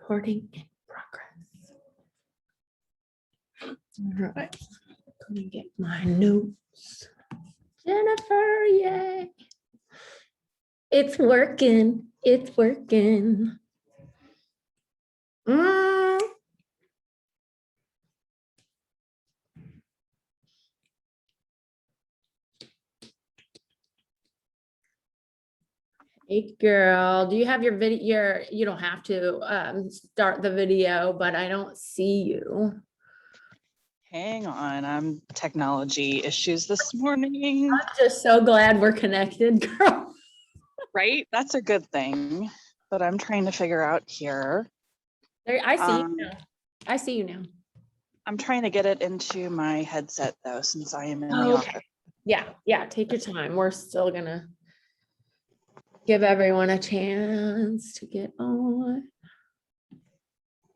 Recording in progress. All right. Let me get my notes. Jennifer, yay. It's working. It's working. Hey girl, do you have your video? You don't have to start the video, but I don't see you. Hang on, I'm technology issues this morning. I'm just so glad we're connected, girl. Right? That's a good thing. But I'm trying to figure out here. There, I see you now. I see you now. I'm trying to get it into my headset though, since I am in the Okay. office. Yeah, take your time. We're still gonna give everyone a chance to get on.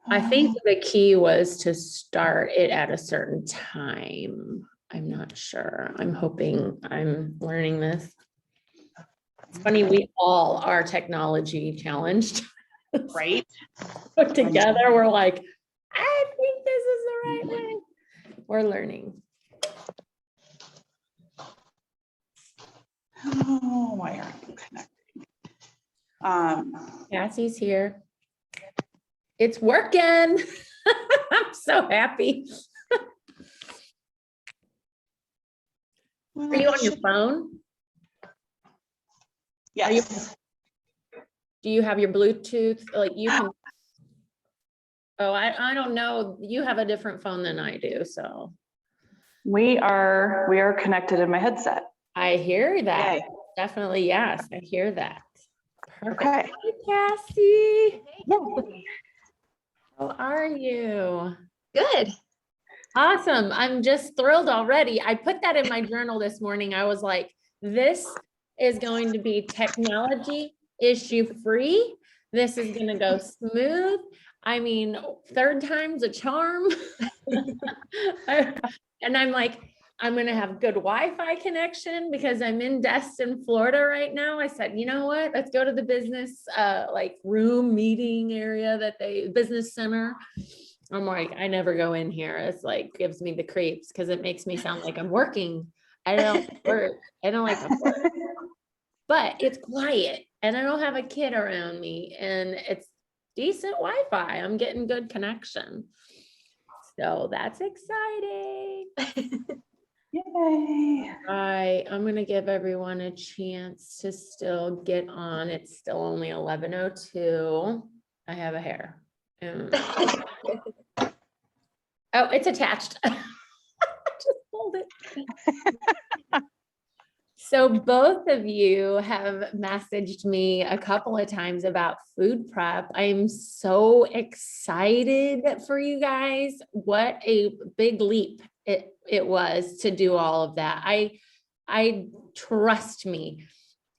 I think the key was to start it at a certain time. I'm not sure. I'm hoping I'm learning this. It's funny, we all are technology challenged. Right? Put together, we're like, I think this is the right way. We're learning. Oh, why aren't you connecting? Cassie's here. It's working. I'm so happy. Are you on your phone? Yes. Do you have your Bluetooth? Like you can. Oh, I don't know. You have a different phone than I do, so. We are connected in my headset. I hear that. Yay. Definitely, yes. I hear that. Perfect. Okay. Hi, Cassie. Yay. How are you? Good. Awesome. I'm just thrilled already. I put that in my journal this morning. I was like, this is going to be technology issue free. This is going to go smooth. I mean, third time's a charm. And I'm like, I'm going to have good Wi-Fi connection because I'm in Destin, Florida right now. I said, you know what? Let's go to the business like room meeting area business center. I'm like, I never go in here. It's like gives me the creeps because it makes me sound like I'm working. I don't work. I don't like to work. But it's quiet and I don't have a kid around me and it's decent Wi-Fi. I'm getting good connection. So that's exciting. Yay. I'm gonna give everyone a chance to still get on. It's still only 11:02. I have a hair. Oh, it's attached. I just pulled it. So both of you have messaged me a couple of times about food prep. I'm so excited for you guys. What a big leap it was to do all of that. I trust me.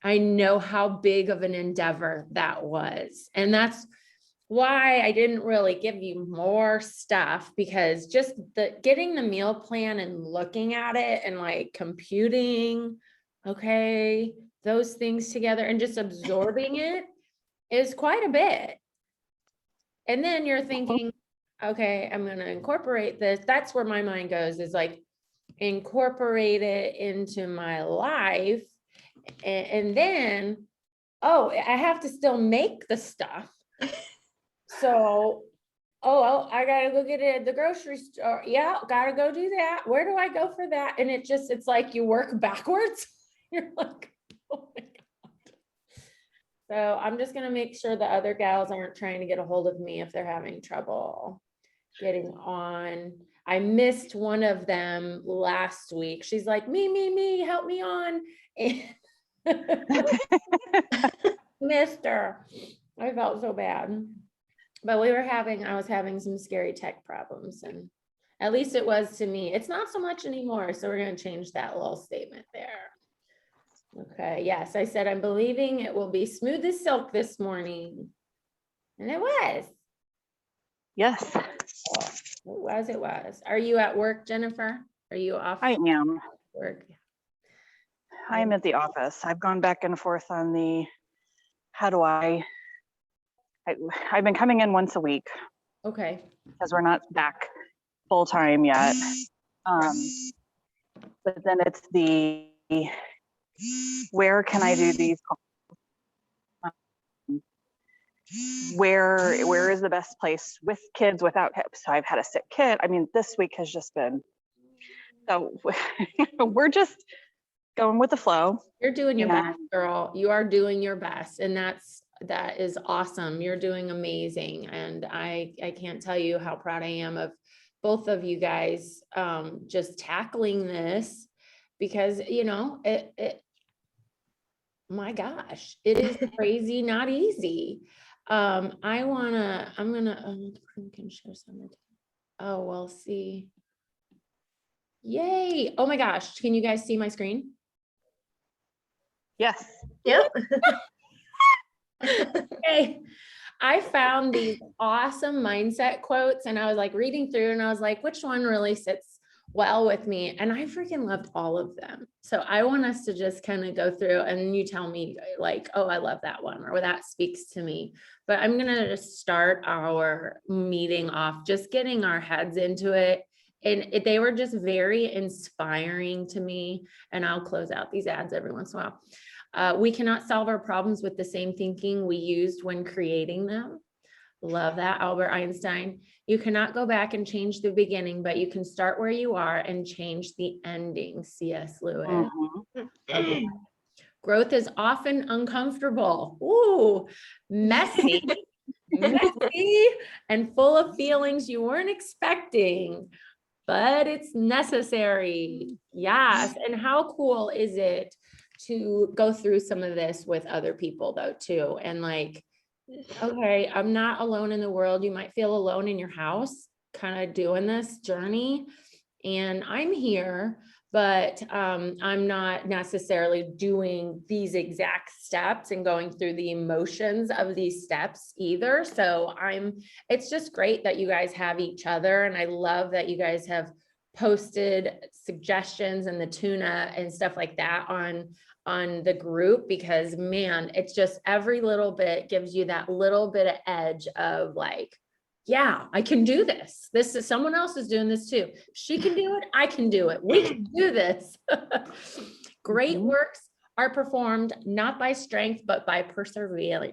I know how big of an endeavor that was. And that's why I didn't really give you more stuff because just getting the meal plan and looking at it and like computing, okay, those things together and just absorbing it is quite a bit. And then you're thinking, okay, I'm going to incorporate this. That's where my mind goes is like incorporate it into my life. And then, oh, I have to still make the stuff. So, oh, I gotta go get it at the grocery store. Yeah, gotta go do that. Where do I go for that? And it's like you work backwards. You're like, oh my God. So I'm just gonna make sure the other gals aren't trying to get a hold of me if they're having trouble getting on. I missed one of them last week. She's like, me, help me on. Missed her. I felt so bad. But I was having some scary tech problems and at least it was to me. It's not so much anymore. So we're going to change that little statement there. Okay. Yes. I said, I'm believing it will be smooth as silk this morning. And it was. Yes. It was. Are you at work, Jennifer? Are you off? I am. Work? I'm at the office. I've gone back and forth on the how do I I've been coming in once a week Okay. because we're not back full time yet. But then it's the, where can I do these? Where is the best place with kids, without kids? So I've had a sick kid. I mean, this week has just been, so we're just going with the flow. You're doing your Yeah. best, girl. You are doing your best. And that is awesome. You're doing amazing. And I can't tell you how proud I am of both of you guys, just tackling this, because, you know, my gosh, it is crazy, not easy. I'm gonna, can share some. Oh, well, see. Yay. Oh my gosh. Can you guys see my screen? Yes. Yep. Okay. I found these awesome mindset quotes and I was like reading through and I was like, which one really sits well with me? And I freaking loved all of them. So I want us to just kind of go through and you tell me like, oh, I love that one, or that speaks to me. But I'm going to just start our meeting off, just getting our heads into it. And they were just very inspiring to me. And I'll close out these ads every once in a while. We cannot solve our problems with the same thinking we used when creating them. Love that, Albert Einstein. You cannot go back and change the beginning, but you can start where you are and change the ending. C.S. Lewis. Okay. Growth is often uncomfortable. Ooh, messy, messy, and full of feelings you weren't expecting, but it's necessary. Yes. And how cool is it to go through some of this with other people though, too? And like, okay, I'm not alone in the world. You might feel alone in your house, kind of doing this journey. And I'm here, but I'm not necessarily doing these exact steps and going through the emotions of these steps either. So it's just great that you guys have each other. And I love that you guys have posted suggestions and the tuna and stuff like that on the group, because man, it's just every little bit gives you that little bit of edge of like, yeah, I can do this. This is someone else is doing this too. She can do it. I can do it. We can do this. Great works are performed not by strength, but by perseverance.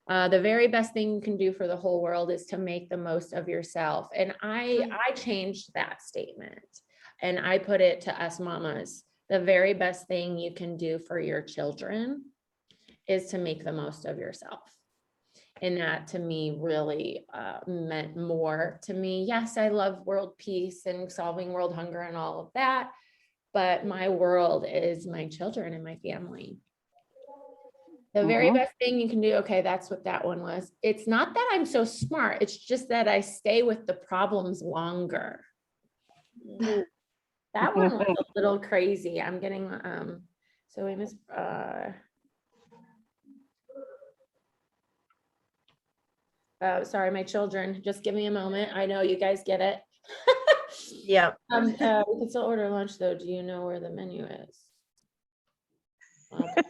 The very best thing you can do for the whole world is to make the most of yourself. And I changed that statement and I put it to us mamas. The very best thing you can do for your children is to make the most of yourself. And that to me really meant more to me. Yes, I love world peace and solving world hunger and all of that, but my world is my children and my family. The very best thing you can do, okay, that's what that one was. It's not that I'm so smart, it's just that I stay with the problems longer. That one was a little crazy. I'm getting, so we missed, sorry, my children, just give me a moment. I know you guys get it. Yeah. We can still order lunch though. Do you know where the menu is? Okay.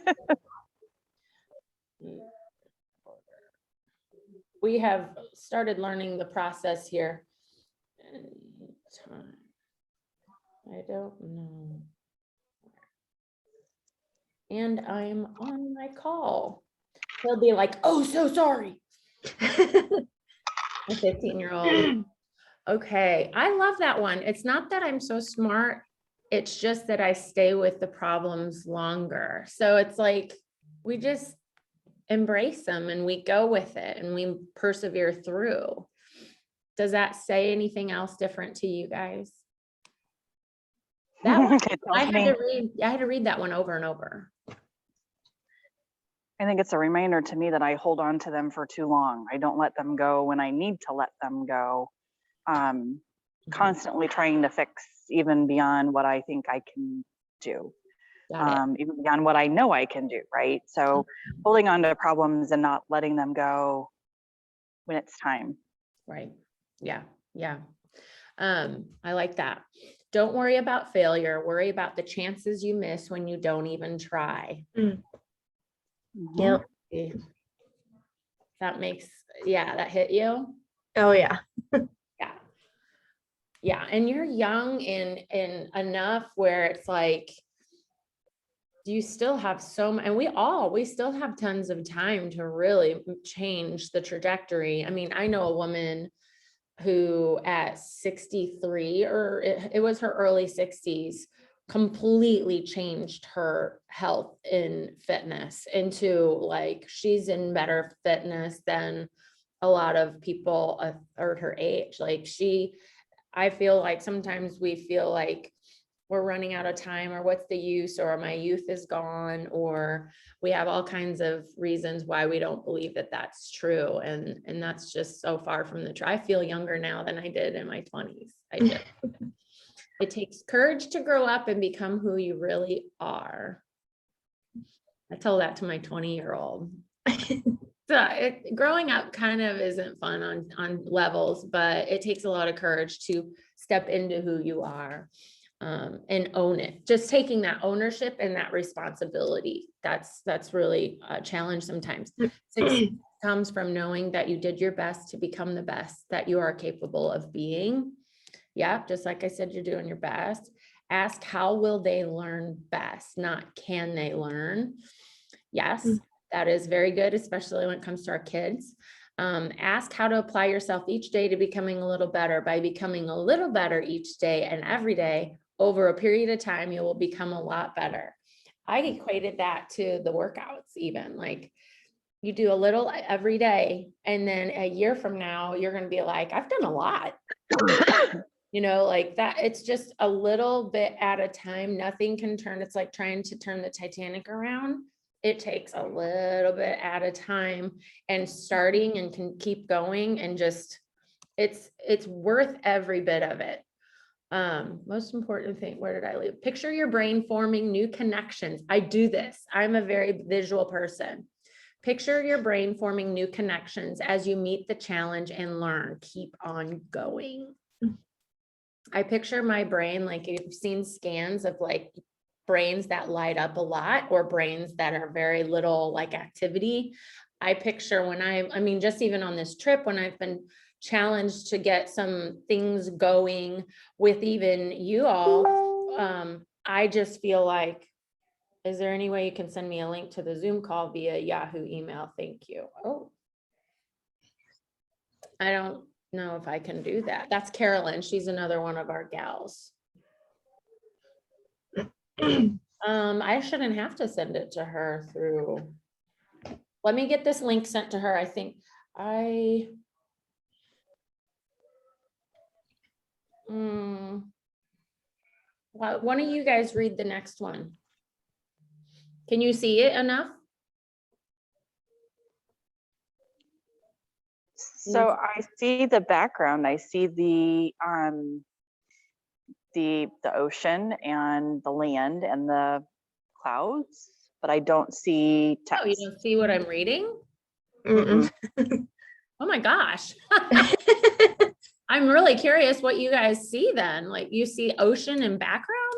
We have started learning the process here. Anytime. I don't know. And I'm on my call. He'll be like, oh, so sorry. A 15-year-old. Okay, I love that one. It's not that I'm so smart. It's just that I stay with the problems longer. So it's like, we just embrace them and we go with it and we persevere through. Does that say anything else different to you guys? That one, I had to read that one over and over. I think it's a reminder to me that I hold on to them for too long. I don't let them go when I need to let them go. Constantly trying to fix even beyond what I think I can do. Even beyond what I know I can do, right? So holding on to problems and not letting them go when it's time. Right. Yeah. Yeah. I like that. Don't worry about failure. Worry about the chances you miss when you don't even try. Yep. That makes, yeah, that hit you. Oh yeah. Yeah. Yeah. And you're young and enough where it's like, you still have and we still have tons of time to really change the trajectory. I mean, I know a woman who at 63, or it was her early 60s, completely changed her health and fitness into like, she's in better fitness than a lot of people or her age. Like I feel like sometimes we feel like we're running out of time, or what's the use, or my youth is gone, or we have all kinds of reasons why we don't believe that that's true. And that's just so far from the truth. I feel younger now than I did in my 20s. I do. It takes courage to grow up and become who you really are. I tell that to my 20-year-old. So growing up kind of isn't fun on levels, but it takes a lot of courage to step into who you are. And own it. Just taking that ownership and that responsibility. That's really a challenge sometimes. Success comes from knowing that you did your best to become the best that you are capable of being. Yeah, just like I said, you're doing your best. Ask, how will they learn best? Not can they learn? Yes, that is very good, especially when it comes to our kids. Ask how to apply yourself each day to becoming a little better. By becoming a little better each day and every day, over a period of time, you will become a lot better. I equated that to the workouts, even like you do a little every day. And then a year from now, you're going to be like, I've done a lot, like that. It's just a little bit at a time. Nothing can turn. It's like trying to turn the Titanic around. It takes a little bit at a time, and starting and can keep going, and just, it's worth every bit of it. Most important thing, where did I leave? Picture your brain forming new connections. I do this. I'm a very visual person. Picture your brain forming new connections as you meet the challenge and learn. Keep on going. I picture my brain, like you've seen scans of like brains that light up a lot, or brains that are very little like activity. I picture when I mean, just even on this trip, when I've been challenged to get some things going with even you all, I just feel like, is there any way you can send me a link to the Zoom call via Yahoo email? Thank you. Oh, I don't know if I can do that. That's Carolyn. She's another one of our gals. I shouldn't have to send it to her through. Let me get this link sent to her. I think why don't you guys read the next one? Can you see it enough? So I see the background. I see the ocean and the land and the clouds, but I don't see text. Oh, you don't see what I'm reading? Mm-mm. Oh my gosh. I'm really curious what you guys see then. Like, you see ocean in background?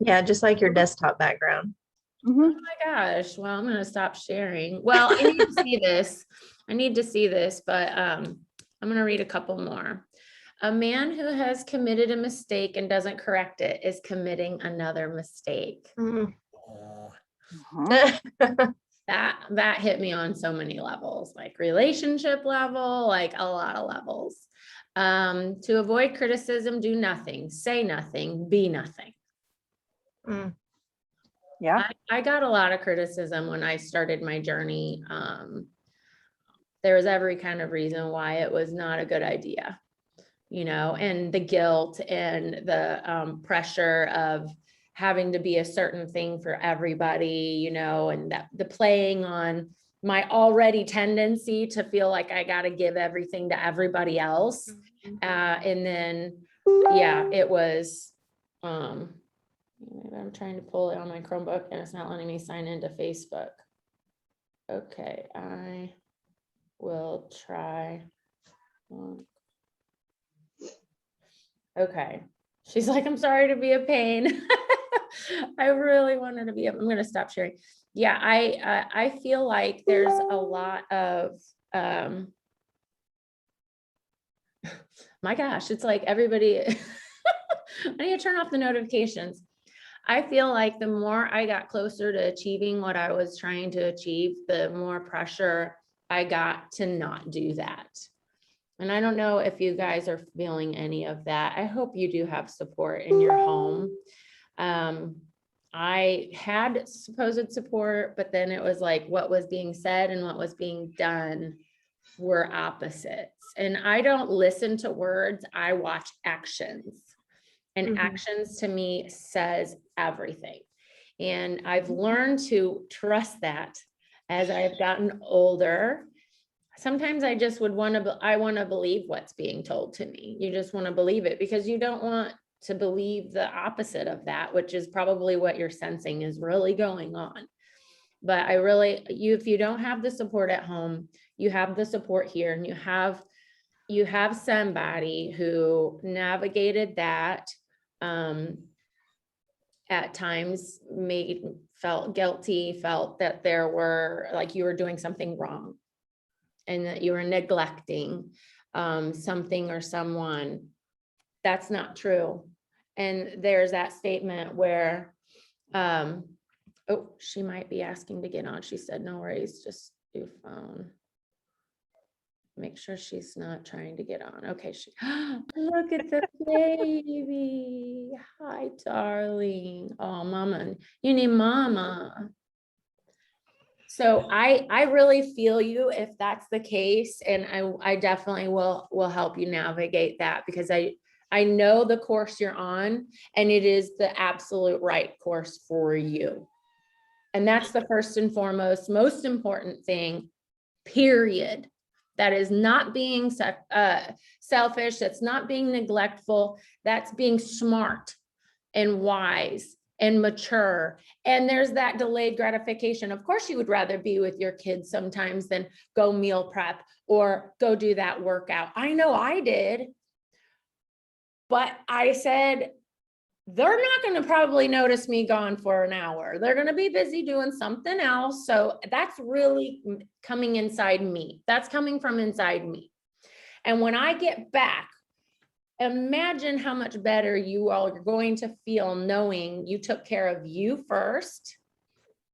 Yeah, just like your desktop background. Oh my gosh. Well, I'm going to stop sharing. Well, I need to see this. I need to see this, but I'm going to read a couple more. A man who has committed a mistake and doesn't correct it is committing another mistake. That hit me on so many levels, like relationship level, like a lot of levels. To avoid criticism, do nothing, say nothing, be nothing. Yeah. I got a lot of criticism when I started my journey. There was every kind of reason why it was not a good idea, and the guilt and the pressure of having to be a certain thing for everybody, and that the playing on my already tendency to feel like I got to give everything to everybody else. And then, yeah, it was, I'm trying to pull it on my Chromebook and it's not letting me sign into Facebook. Okay, I will try. Okay. She's like, I'm sorry to be a pain. I really wanted to be, I'm going to stop sharing. Yeah, I feel like there's a lot of, my gosh, it's like everybody, I need to turn off the notifications. I feel like the more I got closer to achieving what I was trying to achieve, the more pressure I got to not do that. And I don't know if you guys are feeling any of that. I hope you do have support in your home. I had supposed support, but then it was like what was being said and what was being done were opposites. And I don't listen to words, I watch actions. And Mhm. actions to me says everything. And I've learned to trust that as I've gotten older. Sometimes I just would want to, I want to believe what's being told to me. You just want to believe it because you don't want to believe the opposite of that, which is probably what you're sensing is really going on. But I really, if you don't have the support at home, you have the support here, and you have somebody who navigated that, at times felt guilty, felt that there were, like you were doing something wrong and that you were neglecting something or someone. That's not true. And there's that statement where, oh, she might be asking to get on. She said, no worries, just do phone. Make sure she's not trying to get on. Okay, look at the baby. Hi, darling. Oh, mama, you need mama. So I really feel you if that's the case. And I definitely will help you navigate that because I know the course you're on and it is the absolute right course for you. And that's the first and foremost, most important thing, period. That is not being selfish. That's not being neglectful. That's being smart and wise and mature. And there's that delayed gratification. Of course, you would rather be with your kids sometimes than go meal prep or go do that workout. I know I did. But I said, they're not going to probably notice me gone for an hour. They're going to be busy doing something else. So that's really coming inside me. That's coming from inside me. And when I get back, imagine how much better you all are going to feel knowing you took care of you first.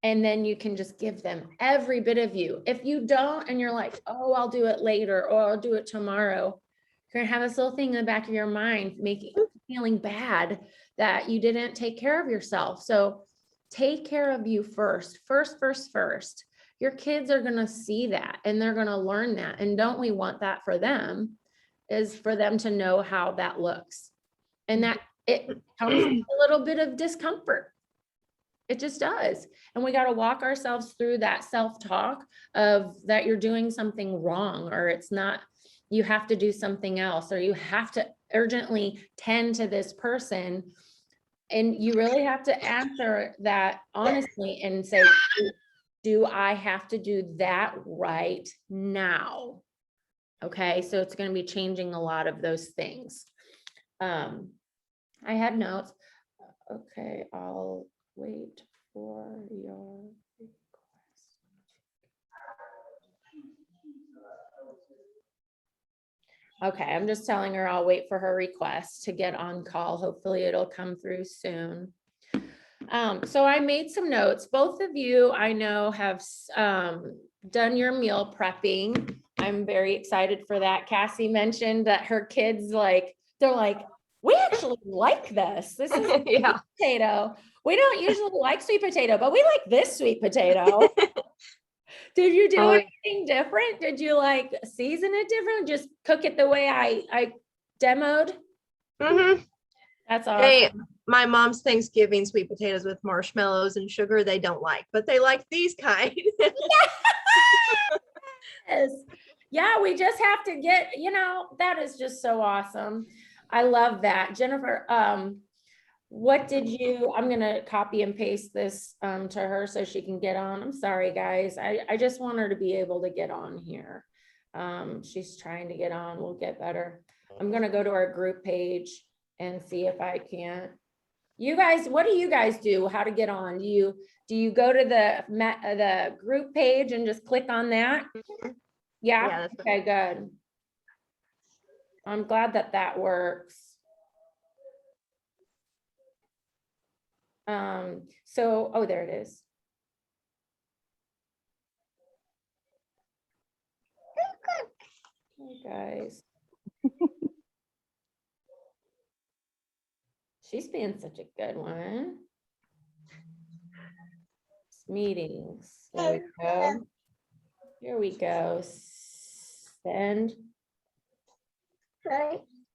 And then you can just give them every bit of you. If you don't, and you're like, oh, I'll do it later, or I'll do it tomorrow, you're gonna have this little thing in the back of your mind, feeling bad that you didn't take care of yourself. So take care of you first. Your kids are gonna see that and they're gonna learn that. And don't we want that for them, is for them to know how that looks. And that it comes with a little bit of discomfort. It just does. And we got to walk ourselves through that self-talk of that you're doing something wrong, or it's not, you have to do something else, or you have to urgently tend to this person. And you really have to answer that honestly and say, do I have to do that right now? Okay, so it's going to be changing a lot of those things. I had notes. Okay, I'll wait for your request. Okay, I'm just telling her I'll wait for her request to get on call. Hopefully it'll come through soon. So I made some notes. Both of you I know have done your meal prepping. I'm very excited for that. Cassie mentioned that her kids they're like, we actually like this. This is Yeah. potato. We don't usually like sweet potato, but we like this sweet potato. Did you do anything different? Did you like season it different? Just cook it the way I demoed? Mm-hmm. That's awesome. My mom's Thanksgiving sweet potatoes with marshmallows and sugar they don't like, but they like these kind. Yes. Yeah, we just have to get, that is just so awesome. I love that. Jennifer, what did you, I'm gonna copy and paste this to her so she can get on. I'm sorry, guys. I just want her to be able to get on here. She's trying to get on. We'll get better. I'm gonna go to our group page and see if I can't You guys, what do you guys do? How to get on? Do you go to the group page and just click on that? Yeah, Yeah, that's what- okay, good. I'm glad that that works. So, oh, there it is. Hey, guys. She's being such a good one. Meetings. There we go. Here we go. Send.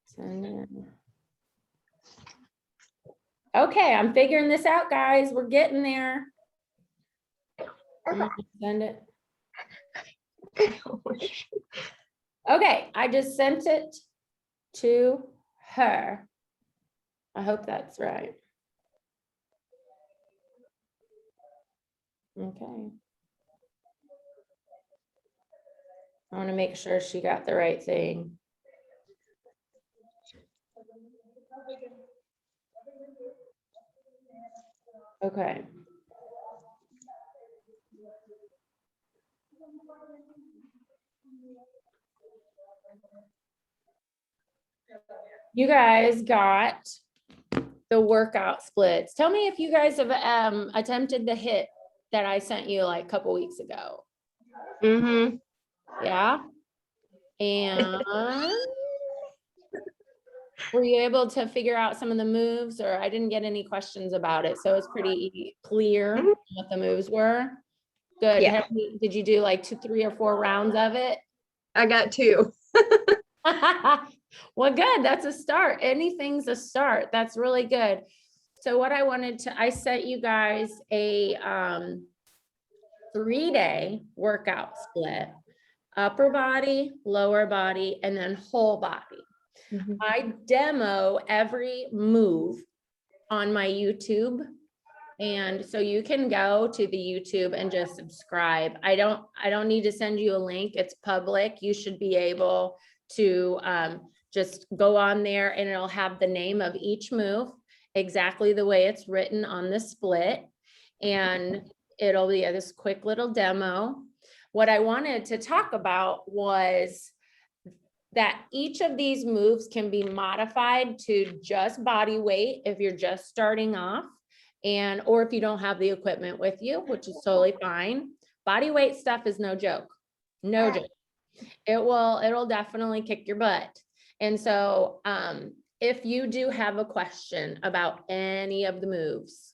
Send in. Okay, I'm figuring this out, guys. We're getting there. I'm gonna send it. Okay, I just sent it to her. I hope that's right. Okay. I want to make sure she got the right thing. Okay. You guys got the workout splits. Tell me if you guys have attempted the HIIT that I sent you like a couple weeks ago. Mhm. Yeah. And were you able to figure out some of the moves, or I didn't get any questions about it? So it's pretty clear Mhm. what the moves were. Good. Yeah. Did you do like 2, 3, or 4 rounds of it? I got 2. Well, good. That's a start. Anything's a start. That's really good. So what I sent you guys a 3-day workout split, upper body, lower body, and then whole body. Mhm. I demo every move on my YouTube. And so you can go to the YouTube and just subscribe. I don't need to send you a link. It's public. You should be able to just go on there and it'll have the name of each move exactly the way it's written on the split. And it'll be this quick little demo. What I wanted to talk about was that each of these moves can be modified to just body weight if you're just starting off, and or if you don't have the equipment with you, which is totally fine. Body weight stuff is no joke. No joke. It'll definitely kick your butt. And so if you do have a question about any of the moves,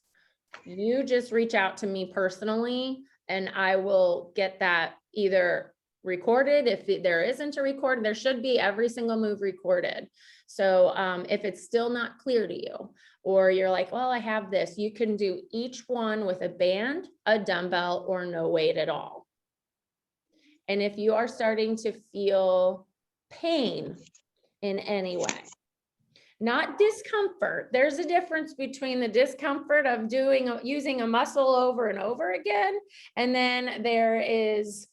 you just reach out to me personally and I will get that either recorded. If there isn't a record, there should be every single move recorded. So if it's still not clear to you, or you're like, well, I have this, you can do each one with a band, a dumbbell, or no weight at all. And if you are starting to feel pain in any way, not discomfort. There's a difference between the discomfort of using a muscle over and over again. And then there is,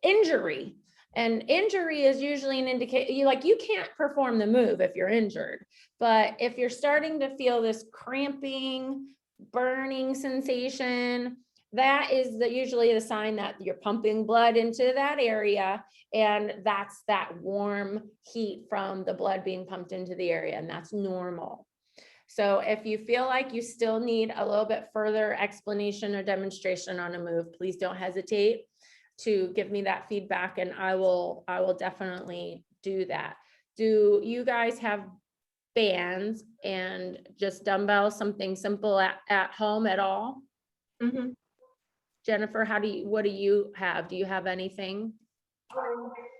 injury. And injury is usually an indicator, you can't perform the move if you're injured. But if you're starting to feel this cramping, burning sensation, that is usually the sign that you're pumping blood into that area. And that's that warm heat from the blood being pumped into the area, and that's normal. So if you feel like you still need a little bit further explanation or demonstration on a move, please don't hesitate to give me that feedback, and I will definitely do that. Do you guys have bands and just dumbbells, something simple at home at all? Mhm. Jennifer, what do you have? Do you have anything?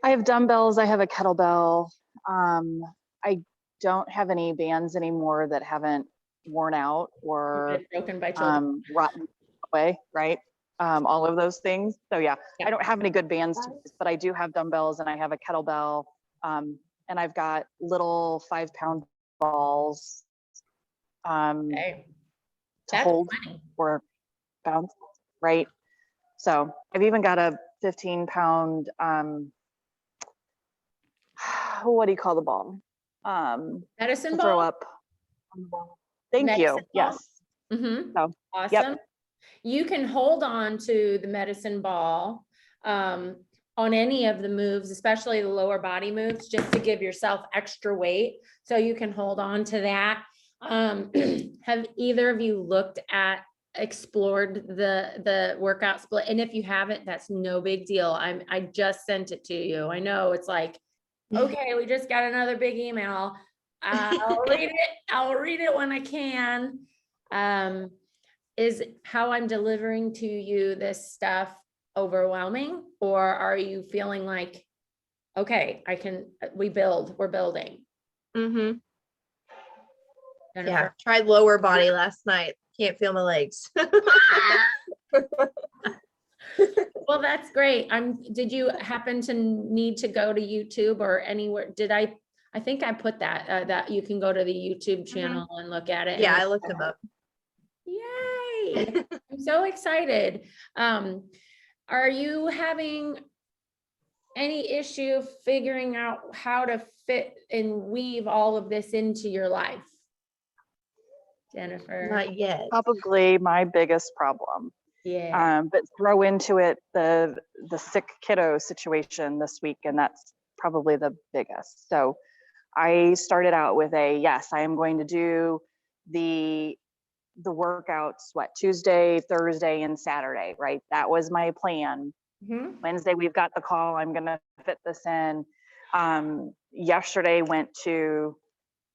I have dumbbells, I have a kettlebell. I don't have any bands anymore that haven't worn out or Broken by children. rotten away, right? All of those things. So yeah, Yeah. I don't have any good bands to use, but I do have dumbbells and I have a kettlebell. And I've got little 5-pound balls Okay. to That's hold funny. or bounce, right? So I've even got a 15-pound, what do you call the ball? Medicine To throw ball? up. Thank you. Medicine ball? Yes. Mm-hmm. So, Awesome. You can hold on to the medicine ball on any of the moves, especially the lower body moves, just to give yourself extra weight. So you can hold on to that. Have either of you explored the workout split? And if you haven't, that's no big deal. I just sent it to you. I know it's like, okay, we just got another big email. I'll read it when I can. Is how I'm delivering to you this stuff overwhelming, or are you feeling like, okay, we're building? Mm-hmm. Yeah, Jennifer? tried lower body last night. Can't feel my legs. Well, that's great. Did you happen to need to go to YouTube or anywhere? I think I put that you can go to the YouTube channel and look at it. Yeah, I looked them up. Yay. I'm so excited. Are you having any issue figuring out how to fit and weave all of this into your life? Jennifer? Not yet. probably my biggest problem. Yeah. But throw into it the sick kiddo situation this week, and that's probably the biggest. So I started out with yes, I am going to do the workouts, Tuesday, Thursday, and Saturday, right? That was my plan. Mm-hmm. Wednesday, we've got the call. I'm going to fit this in. Yesterday went to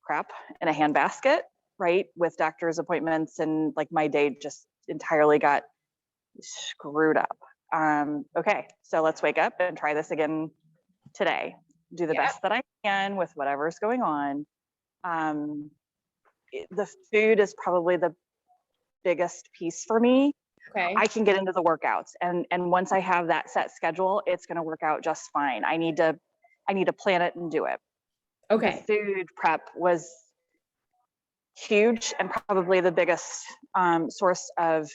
crap in a handbasket, right? With doctor's appointments, and like my day just entirely got screwed up. Okay, so let's wake up and try this again today. Do the best that I can with whatever's going on. The food is probably the biggest piece for me. Okay. I can get into the workouts, and once I have that set schedule, it's going to work out just fine. I need to plan it and do it. Okay. The food prep was huge and probably the biggest source of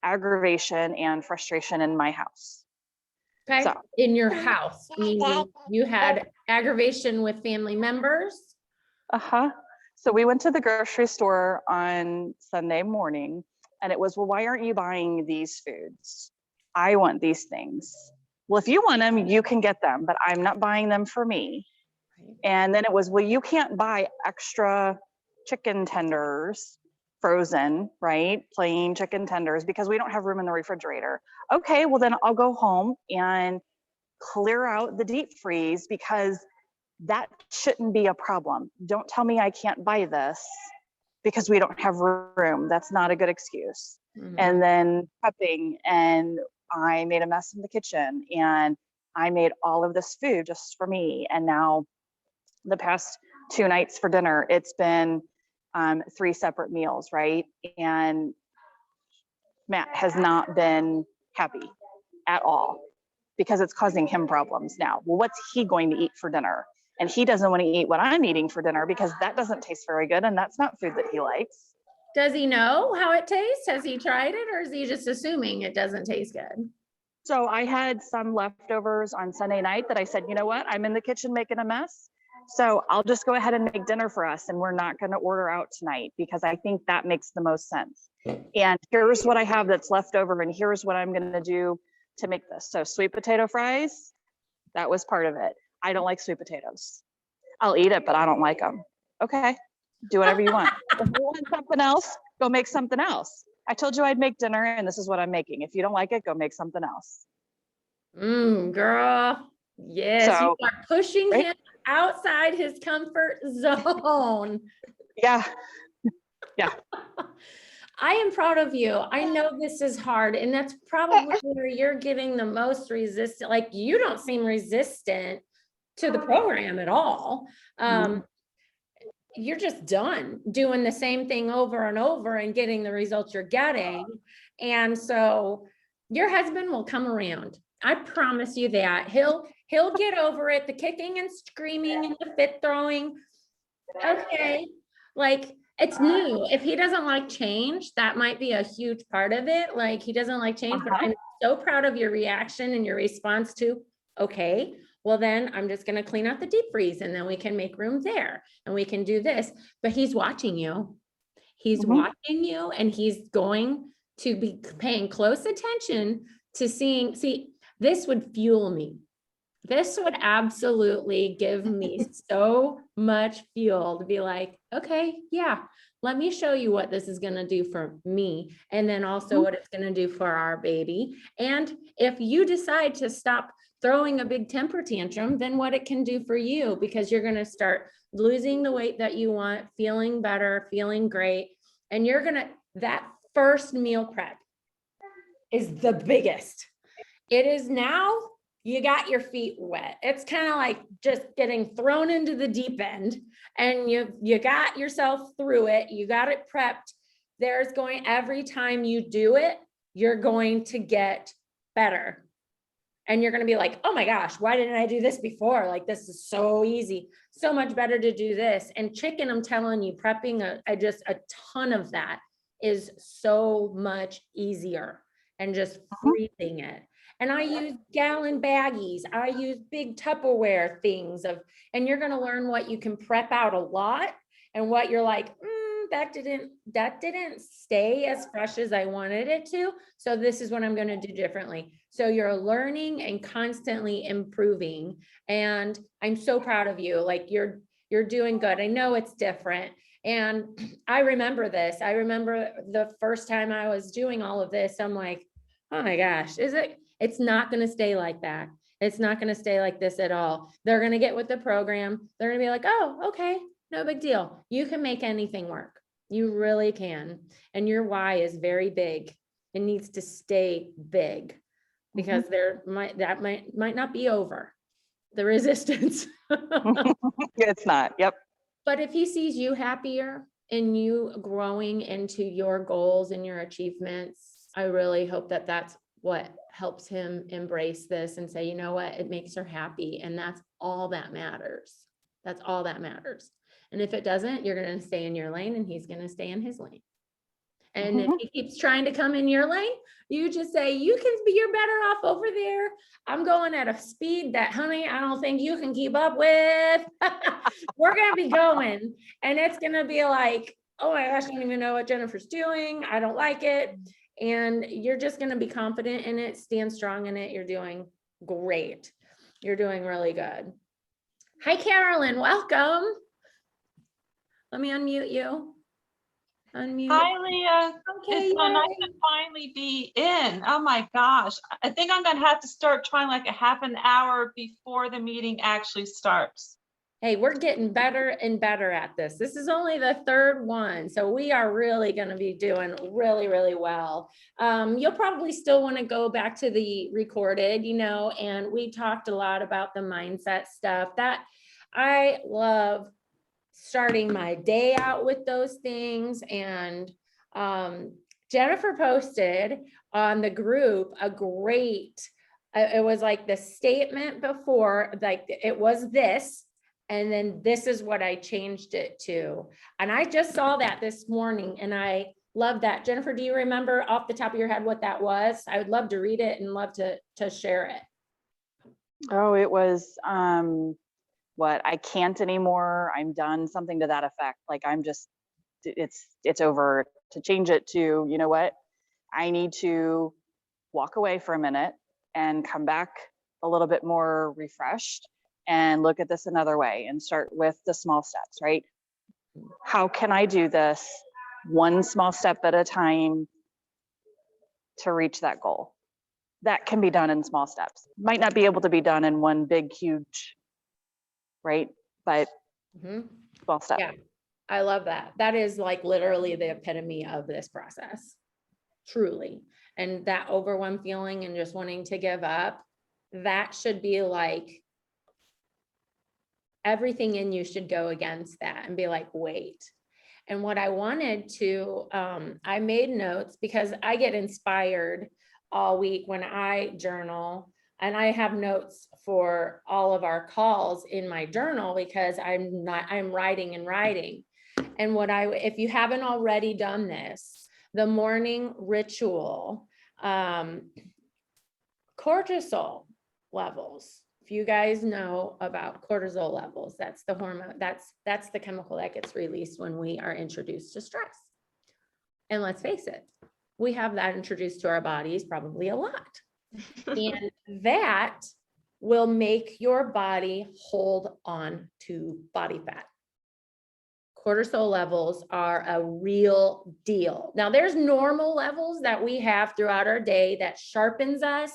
aggravation and frustration in my house. Okay. So, in your house, meaning you had aggravation with family members? So we went to the grocery store on Sunday morning, and it was, well, why aren't you buying these foods? I want these things. Well, if you want them, you can get them, but I'm not buying them for me. And then it was, well, you can't buy extra chicken tenders frozen, right? Plain chicken tenders, because we don't have room in the refrigerator. Okay, well then I'll go home and clear out the deep freeze, because that shouldn't be a problem. Don't tell me I can't buy this because we don't have room. That's not a good excuse. Mm-hmm. And then prepping, and I made a mess in the kitchen, and I made all of this food just for me. And now the past 2 nights for dinner, it's been 3 separate meals, right? And Matt has not been happy at all because it's causing him problems now. Well, what's he going to eat for dinner? And he doesn't want to eat what I'm eating for dinner because that doesn't taste very good, and that's not food that he likes. Does he know how it tastes? Has he tried it, or is he just assuming it doesn't taste good? So I had some leftovers on Sunday night that I said, you know what? I'm in the kitchen making a mess. So I'll just go ahead and make dinner for us, and we're not going to order out tonight because I think that makes the most sense. And here's what I have that's left over, and here's what I'm going to do to make this. So sweet potato fries, that was part of it. I don't like sweet potatoes. I'll eat it, but I don't like them. Okay, do whatever you want. If you want something else, go make something else. I told you I'd make dinner, and this is what I'm making. If you don't like it, go make something else. Girl. Yes, So, you are pushing him outside his comfort zone. Yeah. I am proud of you. I know this is hard, and that's probably where you're getting the most resistant. Like, you don't seem resistant to the program at all. You're just done doing the same thing over and over and getting the results you're getting. And so your husband will come around. I promise you that. He'll get over it, the kicking and screaming and the fit throwing. Okay, like, it's new. If he doesn't like change, that might be a huge part of it. Like, he doesn't like change, but I'm so proud of your reaction and your response to, okay, well then I'm just going to clean out the deep freeze, and then we can make room there, and we can do this. But he's watching you. He's Mhm. watching you, and he's going to be paying close attention to see, this would fuel me. This would absolutely give me so much fuel to be like, okay, yeah, let me show you what this is going to do for me. And then also what it's going to do for our baby. And if you decide to stop throwing a big temper tantrum, then what it can do for you, because you're going to start losing the weight that you want, feeling better, feeling great. And you're going to, that first meal prep is the biggest. It is now. You got your feet wet. It's kind of like just getting thrown into the deep end, and you got yourself through it. You got it prepped. There's going, every time you do it, you're going to get better. And you're going to be like, oh my gosh, why didn't I do this before? Like, this is so easy, so much better to do this. And chicken, I'm telling you, prepping just a ton of that is so much easier, and just freezing it. And I use gallon baggies. I use big Tupperware things and you're going to learn what you can prep out a lot, and what you're like, that didn't stay as fresh as I wanted it to. So this is what I'm going to do differently. So you're learning and constantly improving. And I'm so proud of you. Like, you're doing good. I know it's different. And I remember this. I remember the first time I was doing all of this, I'm like, oh my gosh, it's not going to stay like that. It's not going to stay like this at all. They're going to get with the program. They're going to be like, oh, okay, no big deal. You can make anything work. You really can. And your why is very big. It needs to stay big, because that might not be over the resistance. It's not. Yep. But if he sees you happier and you growing into your goals and your achievements, I really hope that that's what helps him embrace this and say, you know what, it makes her happy. And that's all that matters. That's all that matters. And if it doesn't, you're going to stay in your lane, and he's going to stay in his lane. And if he keeps trying to come in your lane, you just say, you're better off over there. I'm going at a speed that, honey, I don't think you can keep up with. We're going to be going. And it's going to be like, oh my gosh, I don't even know what Jennifer's doing. I don't like it. And you're just going to be confident in it, stand strong in it. You're doing great. You're doing really good. Hi, Carolyn. Welcome. Let me unmute you. Unmute. Hi, Leah. Okay. It's so yay. nice to finally be in. Oh my gosh. I think I'm going to have to start trying like a half an hour before the meeting actually starts. Hey, we're getting better and better at this. This is only the third one. So we are really going to be doing really, really well. You'll probably still want to go back to the recorded, and we talked a lot about the mindset stuff that I love, starting my day out with those things. And Jennifer posted on the group a great, it was like the statement before, like it was this, and then this is what I changed it to. And I just saw that this morning, and I love that. Jennifer, do you remember off the top of your head what that was? I would love to read it and love to share it. Oh, it was what, I can't anymore, I'm done, something to that effect. Like, I'm just, it's over. To change it to, you know what, I need to walk away for a minute and come back a little bit more refreshed and look at this another way, and start with the small steps, right? How can I do this one small step at a time to reach that goal? That can be done in small steps. Might not be able to be done in one big, huge, right? But small step. Yeah, I love that. That is like literally the epitome of this process, truly. And that overwhelmed feeling and just wanting to give up, that should be like, everything in you should go against that and be like, wait. And what I wanted to, I made notes, because I get inspired all week when I journal, and I have notes for all of our calls in my journal, because I'm writing and writing. And if you haven't already done this, the morning ritual, cortisol levels. If you guys know about cortisol levels, that's the hormone, that's the chemical that gets released when we are introduced to stress. And let's face it, we have that introduced to our bodies probably a lot. And that will make your body hold on to body fat. Cortisol levels are a real deal. Now, there's normal levels that we have throughout our day that sharpens us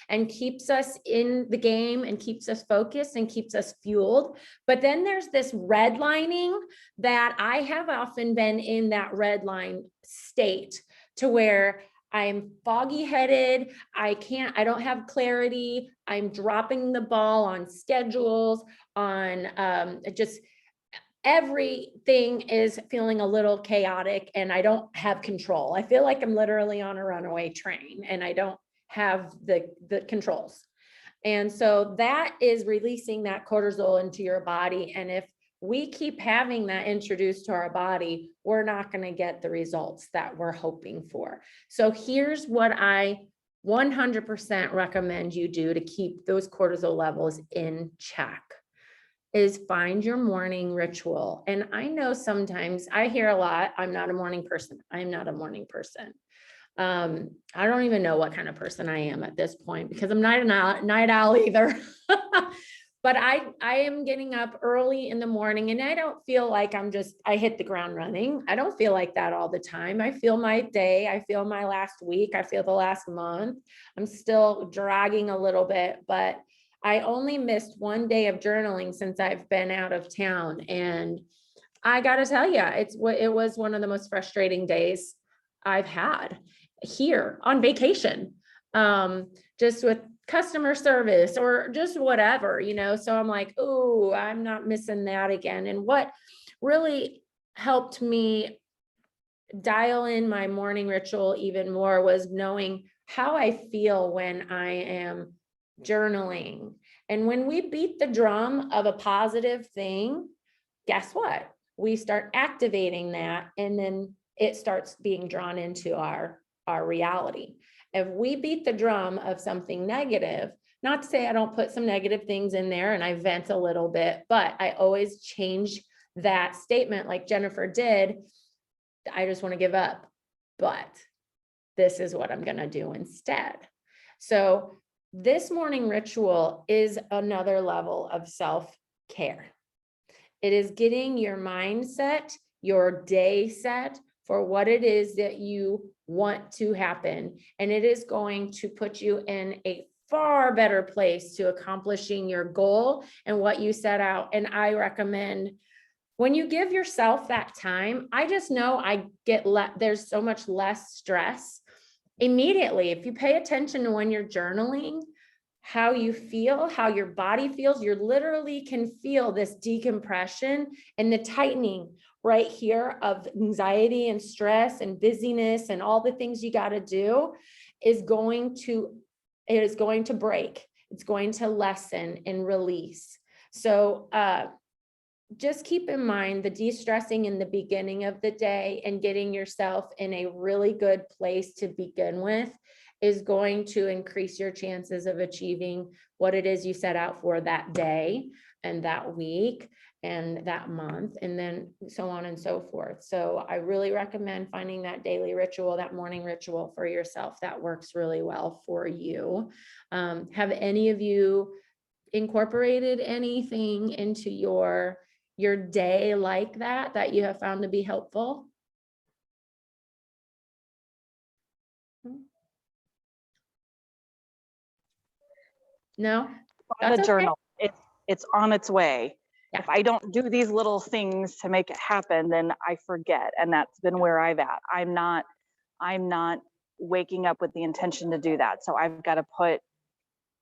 and keeps us in the game and keeps us focused and keeps us fueled. But then there's this redlining that I have often been in that red line state to where I'm foggy headed. I don't have clarity. I'm dropping the ball on schedules, on just everything is feeling a little chaotic and I don't have control. I feel like I'm literally on a runaway train and I don't have the controls. And so that is releasing that cortisol into your body. And if we keep having that introduced to our body, we're not going to get the results that we're hoping for. So here's what I 100% recommend you do to keep those cortisol levels in check. Is find your morning ritual. And I know sometimes I hear a lot, I'm not a morning person. I'm not a morning person. I don't even know what kind of person I am at this point because I'm not a night owl either. But I am getting up early in the morning and I don't feel like I hit the ground running. I don't feel like that all the time. I feel my day. I feel my last week. I feel the last month. I'm still dragging a little bit, but I only missed one day of journaling since I've been out of town. And I got to tell you, it was one of the most frustrating days I've had here on vacation, just with customer service or just whatever, so I'm like, oh, I'm not missing that again. And what really helped me dial in my morning ritual even more was knowing how I feel when I am journaling. And when we beat the drum of a positive thing, guess what? We start activating that and then it starts being drawn into our reality. If we beat the drum of something negative, not to say I don't put some negative things in there and I vent a little bit, but I always change that statement like Jennifer did. I just want to give up, but this is what I'm going to do instead. So this morning ritual is another level of self-care. It is getting your mindset, your day set for what it is that you want to happen. And it is going to put you in a far better place to accomplishing your goal and what you set out. And I recommend when you give yourself that time, I just know there's so much less stress immediately. If you pay attention to when you're journaling, how you feel, how your body feels, you literally can feel this decompression and the tightening right here of anxiety and stress and busyness and all the things you got to do is going to break. It's going to lessen and release. So, just keep in mind the de-stressing in the beginning of the day and getting yourself in a really good place to begin with is going to increase your chances of achieving what it is you set out for that day and that week and that month, and then so on and so forth. So I really recommend finding that daily ritual, that morning ritual for yourself that works really well for you. Have any of you incorporated anything into your day like that you have found to be helpful? No? The That's journal, it's on its way. Yeah. If I don't do these little things to make it happen, then I forget. And that's been where I'm at. I'm not waking up with the intention to do that. So I've got to put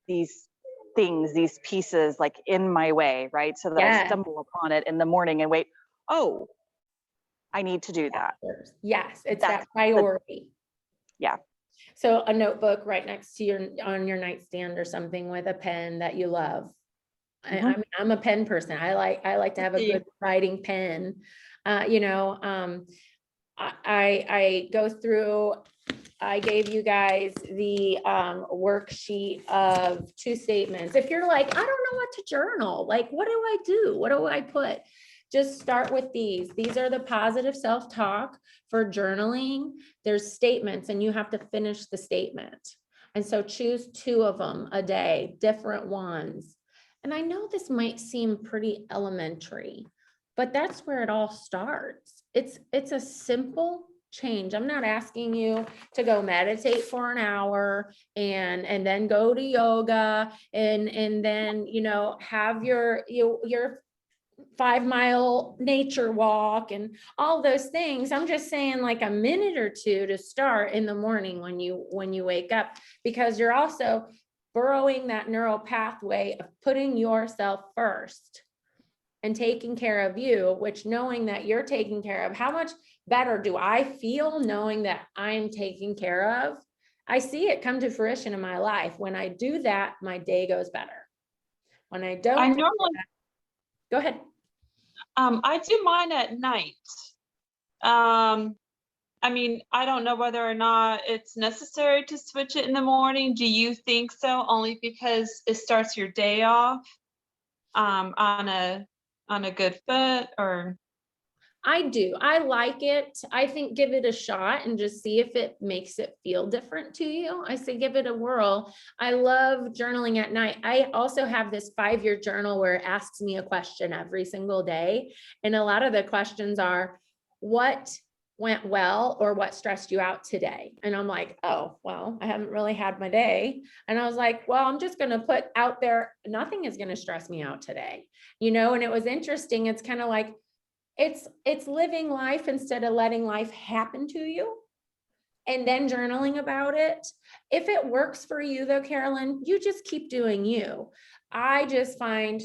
these things, these pieces like in my way, right? So that I stumble upon it in the morning and wait, oh, I need to do that. Yes, it's that priority. Yeah. So a notebook right next to on your nightstand or something with a pen that you love. Mhm. I'm a pen person. I like to have a good writing pen. I go through, I gave you guys the worksheet of 2 statements. If you're like, I don't know what to journal, like, what do I do? What do I put? just start with these. These are the positive self-talk for journaling. There's statements and you have to finish the statement. And so choose 2 of them a day, different ones. And I know this might seem pretty elementary, but that's where it all starts. It's a simple change. I'm not asking you to go meditate for an hour and then go to yoga and then, you know, have your 5-mile nature walk and all those things. I'm just saying like a minute or 2 to start in the morning when you wake up, because you're also burrowing that neural pathway of putting yourself first and taking care of you, which knowing that you're taken care of, how much better do I feel knowing that I'm taken care of? I see it come to fruition in my life. When I do that, my day goes better. When I don't, I normally, go ahead. I do mine at night. I mean, I don't know whether or not it's necessary to switch it in the morning. Do you think so? Only because it starts your day off on a good foot, or? I do. I like it. I think give it a shot and just see if it makes it feel different to you. I say give it a whirl. I love journaling at night. I also have this 5-year journal where it asks me a question every single day. And a lot of the questions are, what went well or what stressed you out today? And I'm like, oh, well, I haven't really had my day. And I was like, well, I'm just going to put out there, nothing is going to stress me out today. You know, and it was interesting. It's kind of like, it's living life instead of letting life happen to you and then journaling about it. If it works for you though, Carolyn, you just keep doing you. I just find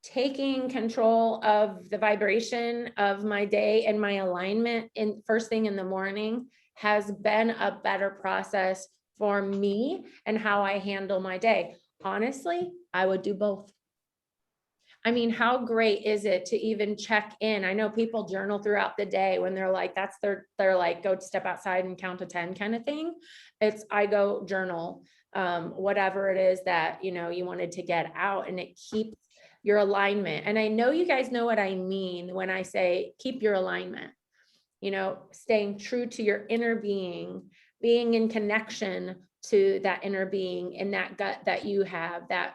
taking control of the vibration of my day and my alignment in first thing in the morning has been a better process for me and how I handle my day. Honestly, I would do both. I mean, how great is it to even check in? I know people journal throughout the day when they're like, that's they're like, go step outside and count to 10 kind of thing. I go journal, whatever it is that, you know, you wanted to get out, and it keeps your alignment. And I know you guys know what I mean when I say, keep your alignment, you know, staying true to your inner being in connection to that inner being and that gut that you have, that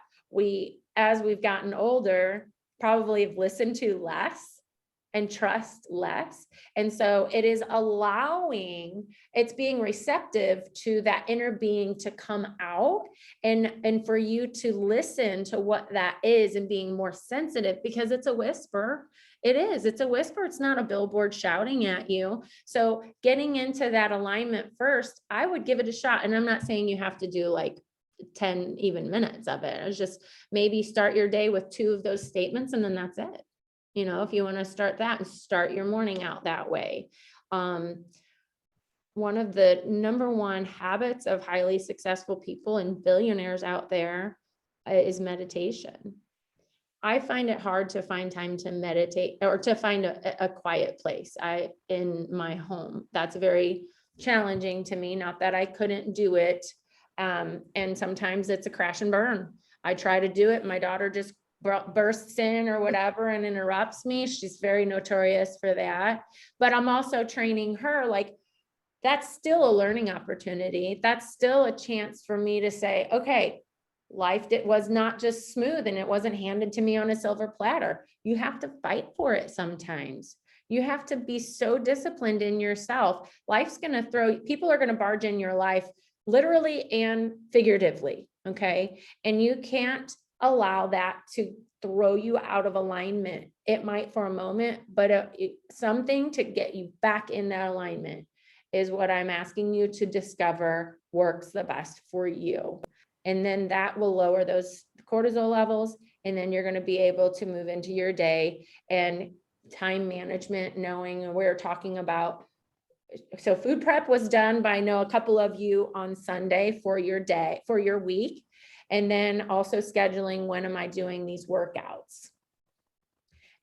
as we've gotten older, probably have listened to less and trust less. And so it is it's being receptive to that inner being to come out and for you to listen to what that is and being more sensitive, because it's a whisper. It's a whisper. It's not a billboard shouting at you. So getting into that alignment first, I would give it a shot. And I'm not saying you have to do like 10 even minutes of it. It's just maybe start your day with 2 of those statements and then that's it. You know, if you want to start that and start your morning out that way. One of the number 1 habits of highly successful people and billionaires out there is meditation. I find it hard to find time to meditate or to find a quiet place in my home. That's very challenging to me. Not that I couldn't do it. And sometimes it's a crash and burn. I try to do it. My daughter just bursts in or whatever and interrupts me. She's very notorious for that. But I'm also training her, like, that's still a learning opportunity. That's still a chance for me to say, okay, life was not just smooth and it wasn't handed to me on a silver platter. You have to fight for it sometimes. You have to be so disciplined in yourself. Life's going to people are going to barge in your life literally and figuratively. Okay. And you can't allow that to throw you out of alignment. It might for a moment, but something to get you back in that alignment is what I'm asking you to discover works the best for you. And then that will lower those cortisol levels. And then you're going to be able to move into your day and time management, knowing we're talking about. So food prep was done by, I know, a couple of you on Sunday for your day, for your week. And then also scheduling, when am I doing these workouts?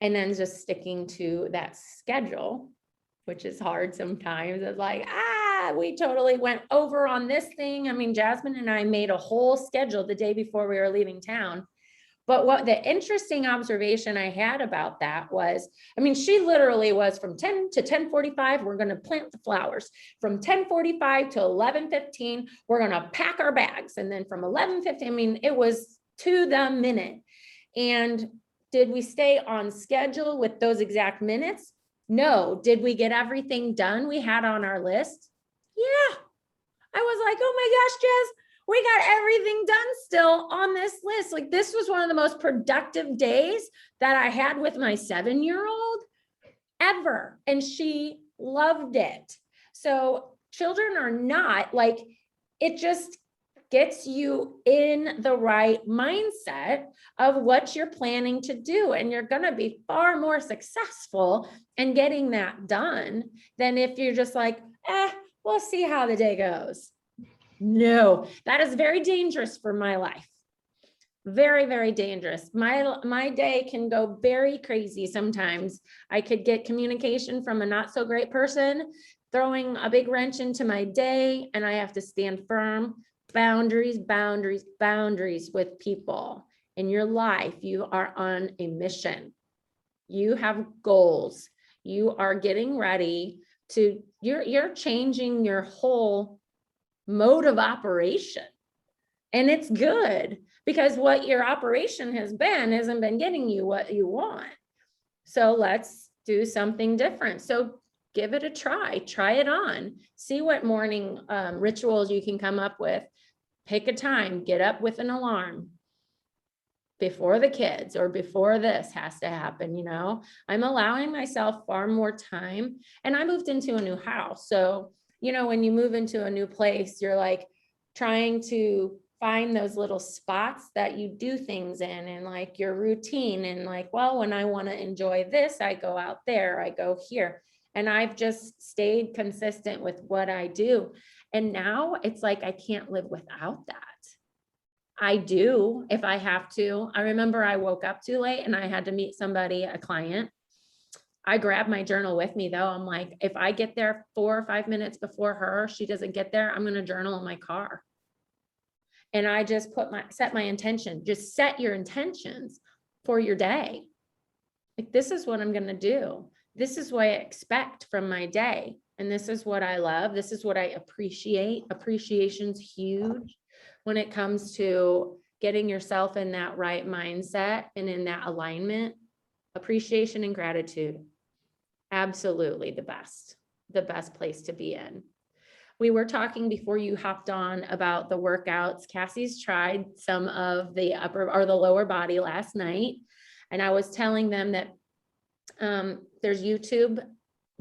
And then just sticking to that schedule, which is hard sometimes. It's like, we totally went over on this thing. I mean, Jasmine and I made a whole schedule the day before we were leaving town. But what the interesting observation I had about that was, I mean, she literally was from 10 to 10:45, we're going to plant the flowers. From 10:45 to 11:15, we're going to pack our bags. And then from 11:15, I mean, it was to the minute. And did we stay on schedule with those exact minutes? No. Did we get everything done we had on our list? Yeah. I was like, oh my gosh, Jess, we got everything done still on this list. Like, this was one of the most productive days that I had with my 7-year-old ever. And she loved it. So children are not like, it just gets you in the right mindset of what you're planning to do. And you're going to be far more successful in getting that done than if you're just like, we'll see how the day goes. No, that is very dangerous for my life. Very, very dangerous. My day can go very crazy sometimes. I could get communication from a not so great person, throwing a big wrench into my day, and I have to stand firm. Boundaries, boundaries, boundaries with people. In your life, you are on a mission. You have goals. You are getting ready to, you're changing your whole mode of operation. And it's good because what your operation has been hasn't been getting you what you want. So let's do something different. So give it a try it on, see what morning rituals you can come up with. Pick a time, get up with an alarm before the kids or before this has to happen. You know, I'm allowing myself far more time, and I moved into a new house. So, you know, when you move into a new place, you're like trying to find those little spots that you do things in and like your routine and like, well, when I want to enjoy this, I go out there, I go here. And I've just stayed consistent with what I do. And now it's like, I can't live without that. I do if I have to. I remember I woke up too late and I had to meet somebody, a client. I grabbed my journal with me though. I'm like, if I get there 4 or 5 minutes before her, she doesn't get there, I'm going to journal in my car. And I just set my intention, just set your intentions for your day. Like, this is what I'm going to do. This is what I expect from my day. And this is what I love. This is what I appreciate. Appreciation's huge when it comes to getting yourself in that right mindset and in that alignment. Appreciation and gratitude. Absolutely the best place to be in. We were talking before you hopped on about the workouts. Cassie's tried some of the upper or the lower body last night. And I was telling them that there's YouTube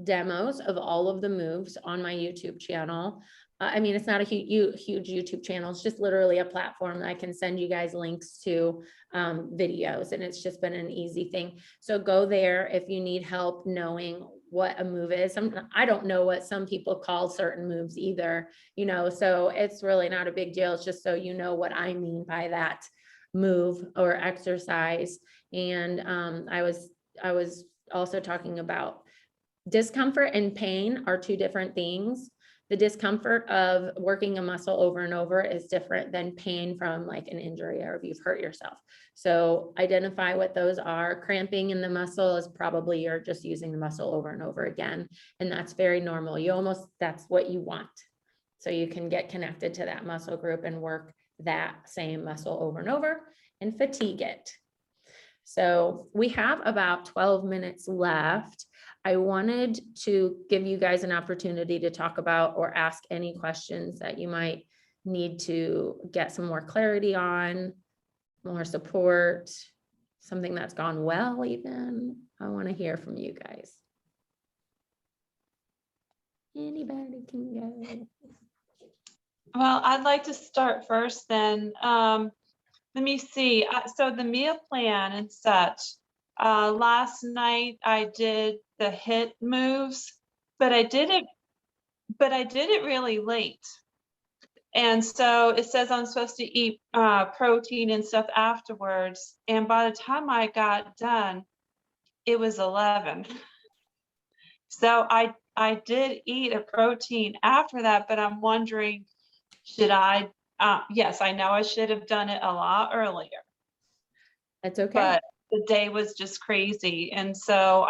demos of all of the moves on my YouTube channel. I mean, it's not a huge YouTube channel. It's just literally a platform that I can send you guys links to videos, and it's just been an easy thing. So go there if you need help knowing what a move is. I don't know what some people call certain moves either, you know, so it's really not a big deal. It's just so you know what I mean by that move or exercise. And I was also talking about discomfort and pain are two different things. The discomfort of working a muscle over and over is different than pain from like an injury or if you've hurt yourself. So identify what those are. Cramping in the muscle is probably you're just using the muscle over and over again. And that's very normal. That's what you want. So you can get connected to that muscle group and work that same muscle over and over and fatigue it. So we have about 12 minutes left. I wanted to give you guys an opportunity to talk about or ask any questions that you might need to get some more clarity on, more support, something that's gone well even. I want to hear from you guys. Anybody can go. Well, I'd like to start first then. Let me see. So the meal plan and such. Last night I did the HIIT moves, but I did it really late. And so it says I'm supposed to eat protein and stuff afterwards. And by the time I got done, it was 11. So I did eat a protein after that, but I'm wondering, should I? Yes, I know I should have done it a lot earlier. That's okay. but the day was just crazy. And so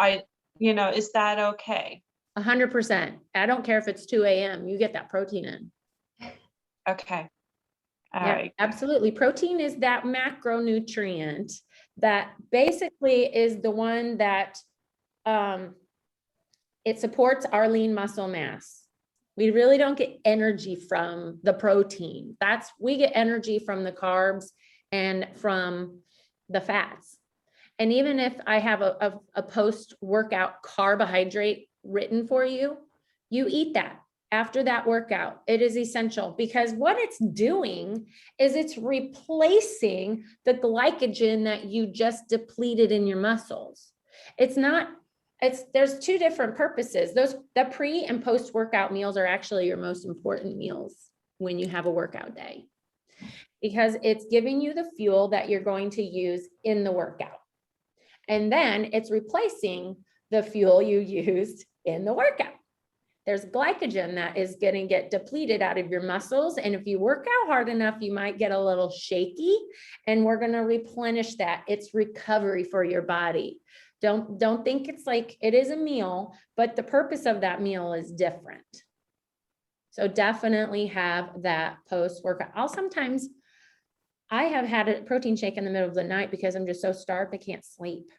is that okay? 100%. I don't care if it's 2 a.m. You get that protein in. Okay. All Yeah, right. absolutely. Protein is that macronutrient that basically is the one that it supports our lean muscle mass. We really don't get energy from the protein. We get energy from the carbs and from the fats. And even if I have a post-workout carbohydrate written for you, you eat that after that workout. It is essential because what it's doing is it's replacing the glycogen that you just depleted in your muscles. There's two different purposes. The pre and post workout meals are actually your most important meals when you have a workout day, because it's giving you the fuel that you're going to use in the workout. And then it's replacing the fuel you used in the workout. There's glycogen that is going to get depleted out of your muscles. And if you work out hard enough, you might get a little shaky, and we're going to replenish that. It's recovery for your body. Don't think it's like it is a meal, but the purpose of that meal is different. So definitely have that post-workout. I have had a protein shake in the middle of the night because I'm just so starved I can't sleep.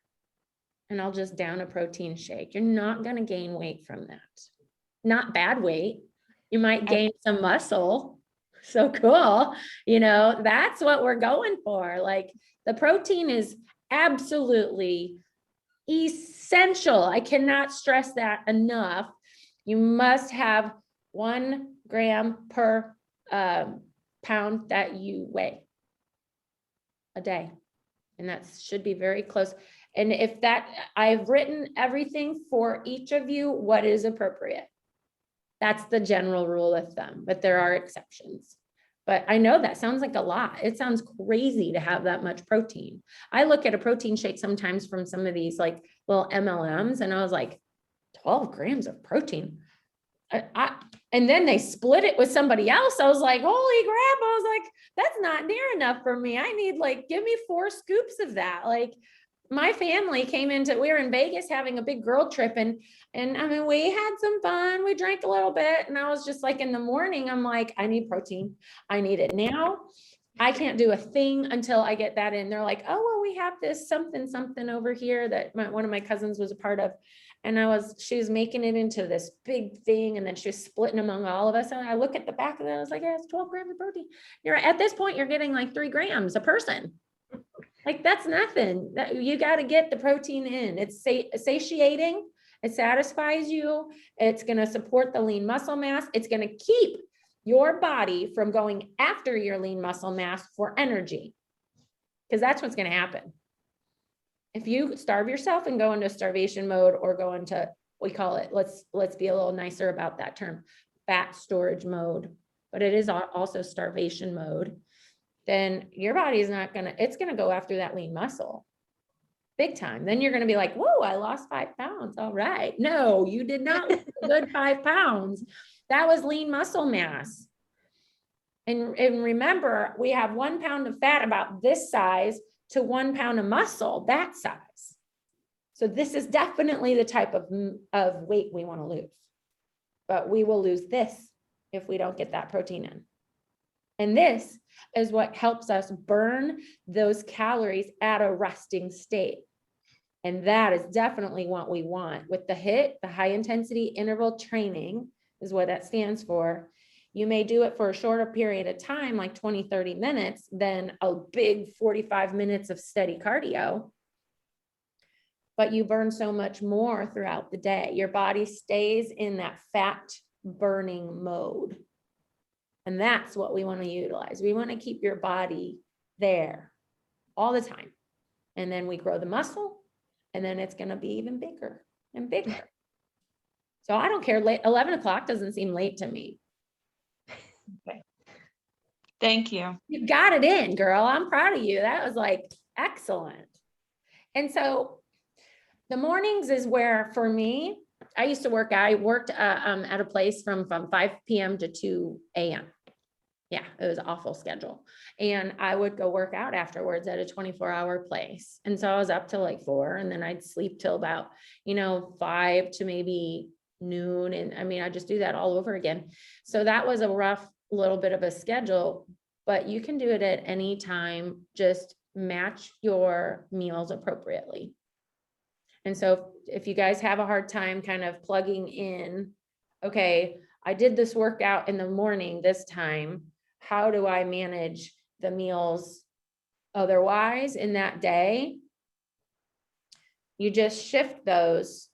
And I'll just down a protein shake. You're not going to gain weight from that. Not bad weight. You might gain some muscle. So cool. That's what we're going for. Like, the protein is absolutely essential. I cannot stress that enough. You must have 1 gram per pound that you weigh a day. And that should be very close. And I've written everything for each of you, what is appropriate. That's the general rule of thumb, but there are exceptions. But I know that sounds like a lot. It sounds crazy to have that much protein. I look at a protein shake sometimes from some of these like little MLMs, and I was like, 12 grams of protein. And then they split it with somebody else. I was like, holy crap. I was like, that's not near enough for me. I need give me 4 scoops of that. Like, my family we were in Vegas having a big girl trip, and I mean, we had some fun. We drank a little bit, and I was just like, in the morning, I'm like, I need protein. I need it now. I can't do a thing until I get that in. They're like, oh, well, we have this something over here that one of my cousins was a part of. And she was making it into this big thing, and then she was splitting among all of us. And I look at the back of it, I was like, yeah, it's 12 grams of protein. At this point, you're getting like 3 grams a person. Like, that's nothing. You got to get the protein in. It's satiating. It satisfies you. It's going to support the lean muscle mass. It's going to keep your body from going after your lean muscle mass for energy, because that's what's going to happen. If you starve yourself and go into starvation mode, or go into, we call it, let's be a little nicer about that term, fat storage mode, but it is also starvation mode, then your body is it's going to go after that lean muscle big time. Then you're going to be like, whoa, I lost 5 pounds. All right. No, you did not lose a good 5 pounds. That was lean muscle mass. And remember, we have 1 pound of fat about this size to 1 pound of muscle that size. So this is definitely the type of weight we want to lose. But we will lose this if we don't get that protein in. And this is what helps us burn those calories at a resting state. And that is definitely what we want. With the HIIT, the high intensity interval training is what that stands for. You may do it for a shorter period of time, like 20, 30 minutes, than a big 45 minutes of steady cardio. But you burn so much more throughout the day. Your body stays in that fat burning mode. And that's what we want to utilize. We want to keep your body there all the time. And then we grow the muscle, and then it's going to be even bigger and bigger. So I don't care. 11 o'clock doesn't seem late to me. Okay. Thank you. You got it in, girl. I'm proud of you. That was like excellent. And so the mornings is where, for me, I worked at a place from 5 p.m. to 2 a.m. Yeah, it was an awful schedule. And I would go work out afterwards at a 24-hour place. And so I was up till like 4, and then I'd sleep till about, 5 to maybe noon. And I mean, I just do that all over again. So that was a rough little bit of a schedule, but you can do it at any time. Just match your meals appropriately. And so if you guys have a hard time kind of plugging in, okay, I did this workout in the morning this time, how do I manage the meals otherwise in that day? You just shift those.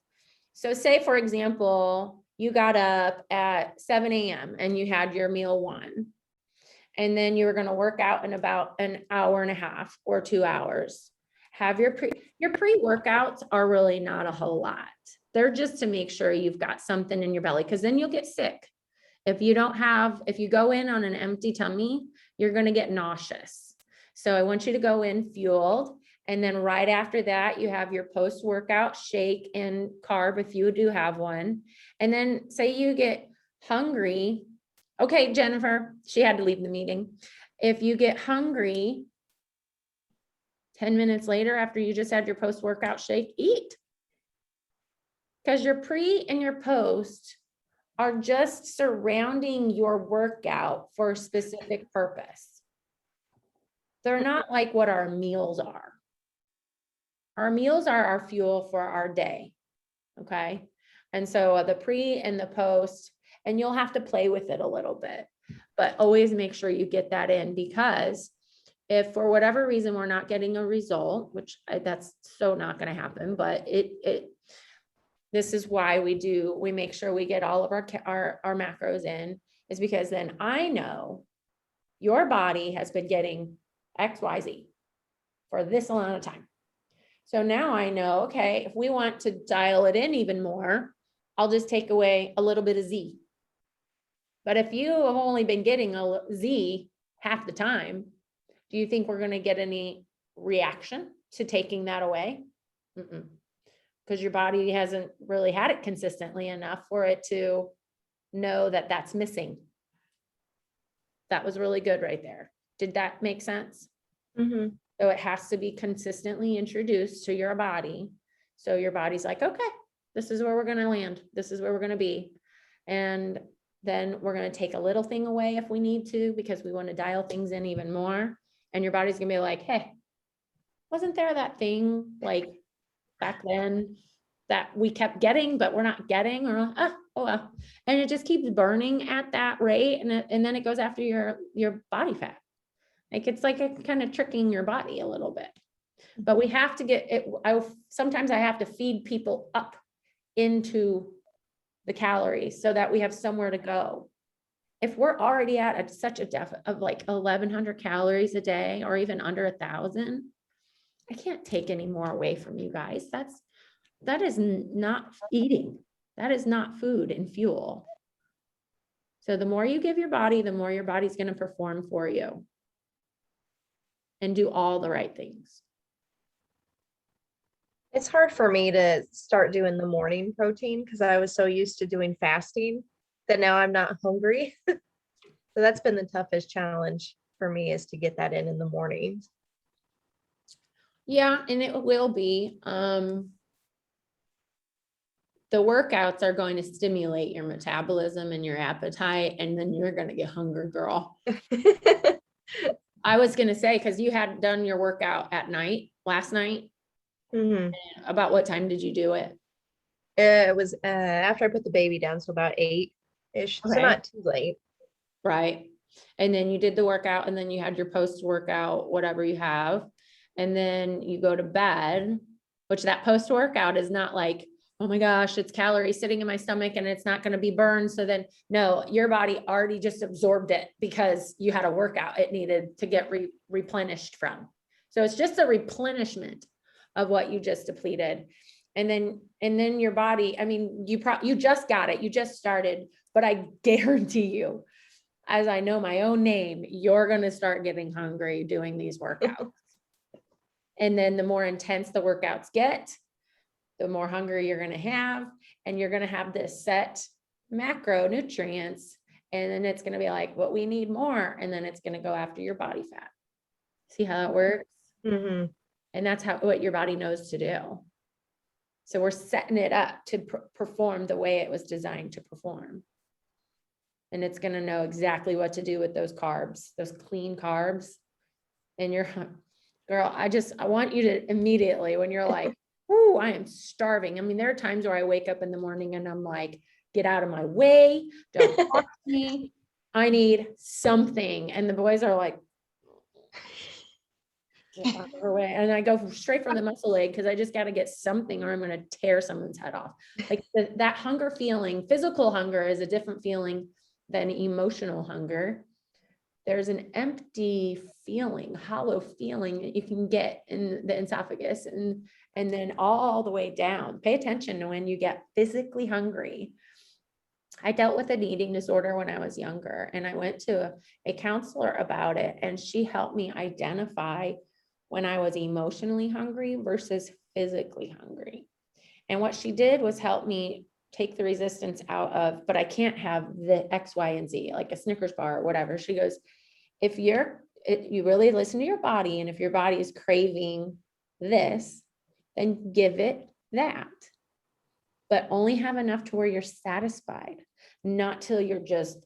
So say, for example, you got up at 7 a.m. and you had your meal 1, and then you were going to work out in about an hour and a half or 2 hours. Have your pre-workouts are really not a whole lot. They're just to make sure you've got something in your belly, because then you'll get sick. If you go in on an empty tummy, you're going to get nauseous. So I want you to go in fueled. And then right after that, you have your post-workout shake and carb if you do have one. And then say you get hungry. Okay, Jennifer, she had to leave the meeting. If you get hungry 10 minutes later after you just had your post-workout shake, eat. Because your pre and your post are just surrounding your workout for a specific purpose. They're not like what our meals are. Our meals are our fuel for our day, okay? And so the pre and the post, and you'll have to play with it a little bit, but always make sure you get that in, because if for whatever reason we're not getting a result, which that's so not going to happen, but this is why we make sure we get all of our macros in, is because then I know your body has been getting XYZ for this amount of time. So now I know, okay, if we want to dial it in even more, I'll just take away a little bit of Z. But if you have only been getting a Z half the time, do you think we're going to get any reaction to taking that away? Because your body hasn't really had it consistently enough for it to know that that's missing. That was really good right there. Did that make sense? Mm-hmm. So it has to be consistently introduced to your body. So your body's like, okay, this is where we're going to land. This is where we're going to be. And then we're going to take a little thing away if we need to, because we want to dial things in even more. And your body's going to be like, hey, wasn't there that thing like back then that we kept getting, but we're not getting, or oh well. And it just keeps burning at that rate. And then it goes after your body fat. Like it's like a kind of tricking your body a little bit, but we have to get it. Sometimes I have to feed people up into the calories so that we have somewhere to go. If we're already at such a deficit of like 1,100 calories a day, or even under 1,000, I can't take any more away from you guys. That is not eating. That is not food and fuel. So the more you give your body, the more your body's going to perform for you and do all the right things. It's hard for me to start doing the morning protein because I was so used to doing fasting that now I'm not hungry. So that's been the toughest challenge for me, is to get that in the mornings. Yeah, and it will be. The workouts are going to stimulate your metabolism and your appetite, and then you're going to get hungry, girl. I was going to say, because you had done your workout at night last night. Mm-hmm. About what time did you do it? It was after I put the baby down, so about 8-ish. Okay. So not too late. Right. And then you did the workout, and then you had your post-workout, whatever you have. And then you go to bed, which that post-workout is not like, oh my gosh, it's calories sitting in my stomach and it's not going to be burned. So then no, your body already just absorbed it because you had a workout it needed to get replenished from. So it's just a replenishment of what you just depleted. And then your body, I mean, you just got it, you just started, but I guarantee you, as I know my own name, you're going to start getting hungry doing these workouts. And then the more intense the workouts get, the more hunger you're going to have, and you're going to have this set macronutrients, And then it's gonna be like, what we need more, and then it's gonna go after your body fat. See how it works? Mhm. And that's what your body knows to do. So we're setting it up to perform the way it was designed to perform. And it's gonna know exactly what to do with those carbs, those clean carbs. And you're, girl, I want you to immediately, when you're like, ooh, I am starving. I mean, there are times where I wake up in the morning and I'm like, get out of my way, don't talk to me. I need something. And the boys are like, get out of her way. And I go straight for the muscle leg because I just got to get something or I'm going to tear someone's head off. Like that hunger feeling, physical hunger is a different feeling than emotional hunger. There's an empty feeling, hollow feeling that you can get in the esophagus and then all the way down. Pay attention to when you get physically hungry. I dealt with an eating disorder when I was younger, and I went to a counselor about it, and she helped me identify when I was emotionally hungry versus physically hungry. And what she did was help me take the resistance out of, but I can't have the X, Y, and Z, like a Snickers bar or whatever. She goes, if you really listen to your body, and if your body is craving this, then give it that, but only have enough to where you're satisfied, not till you're just,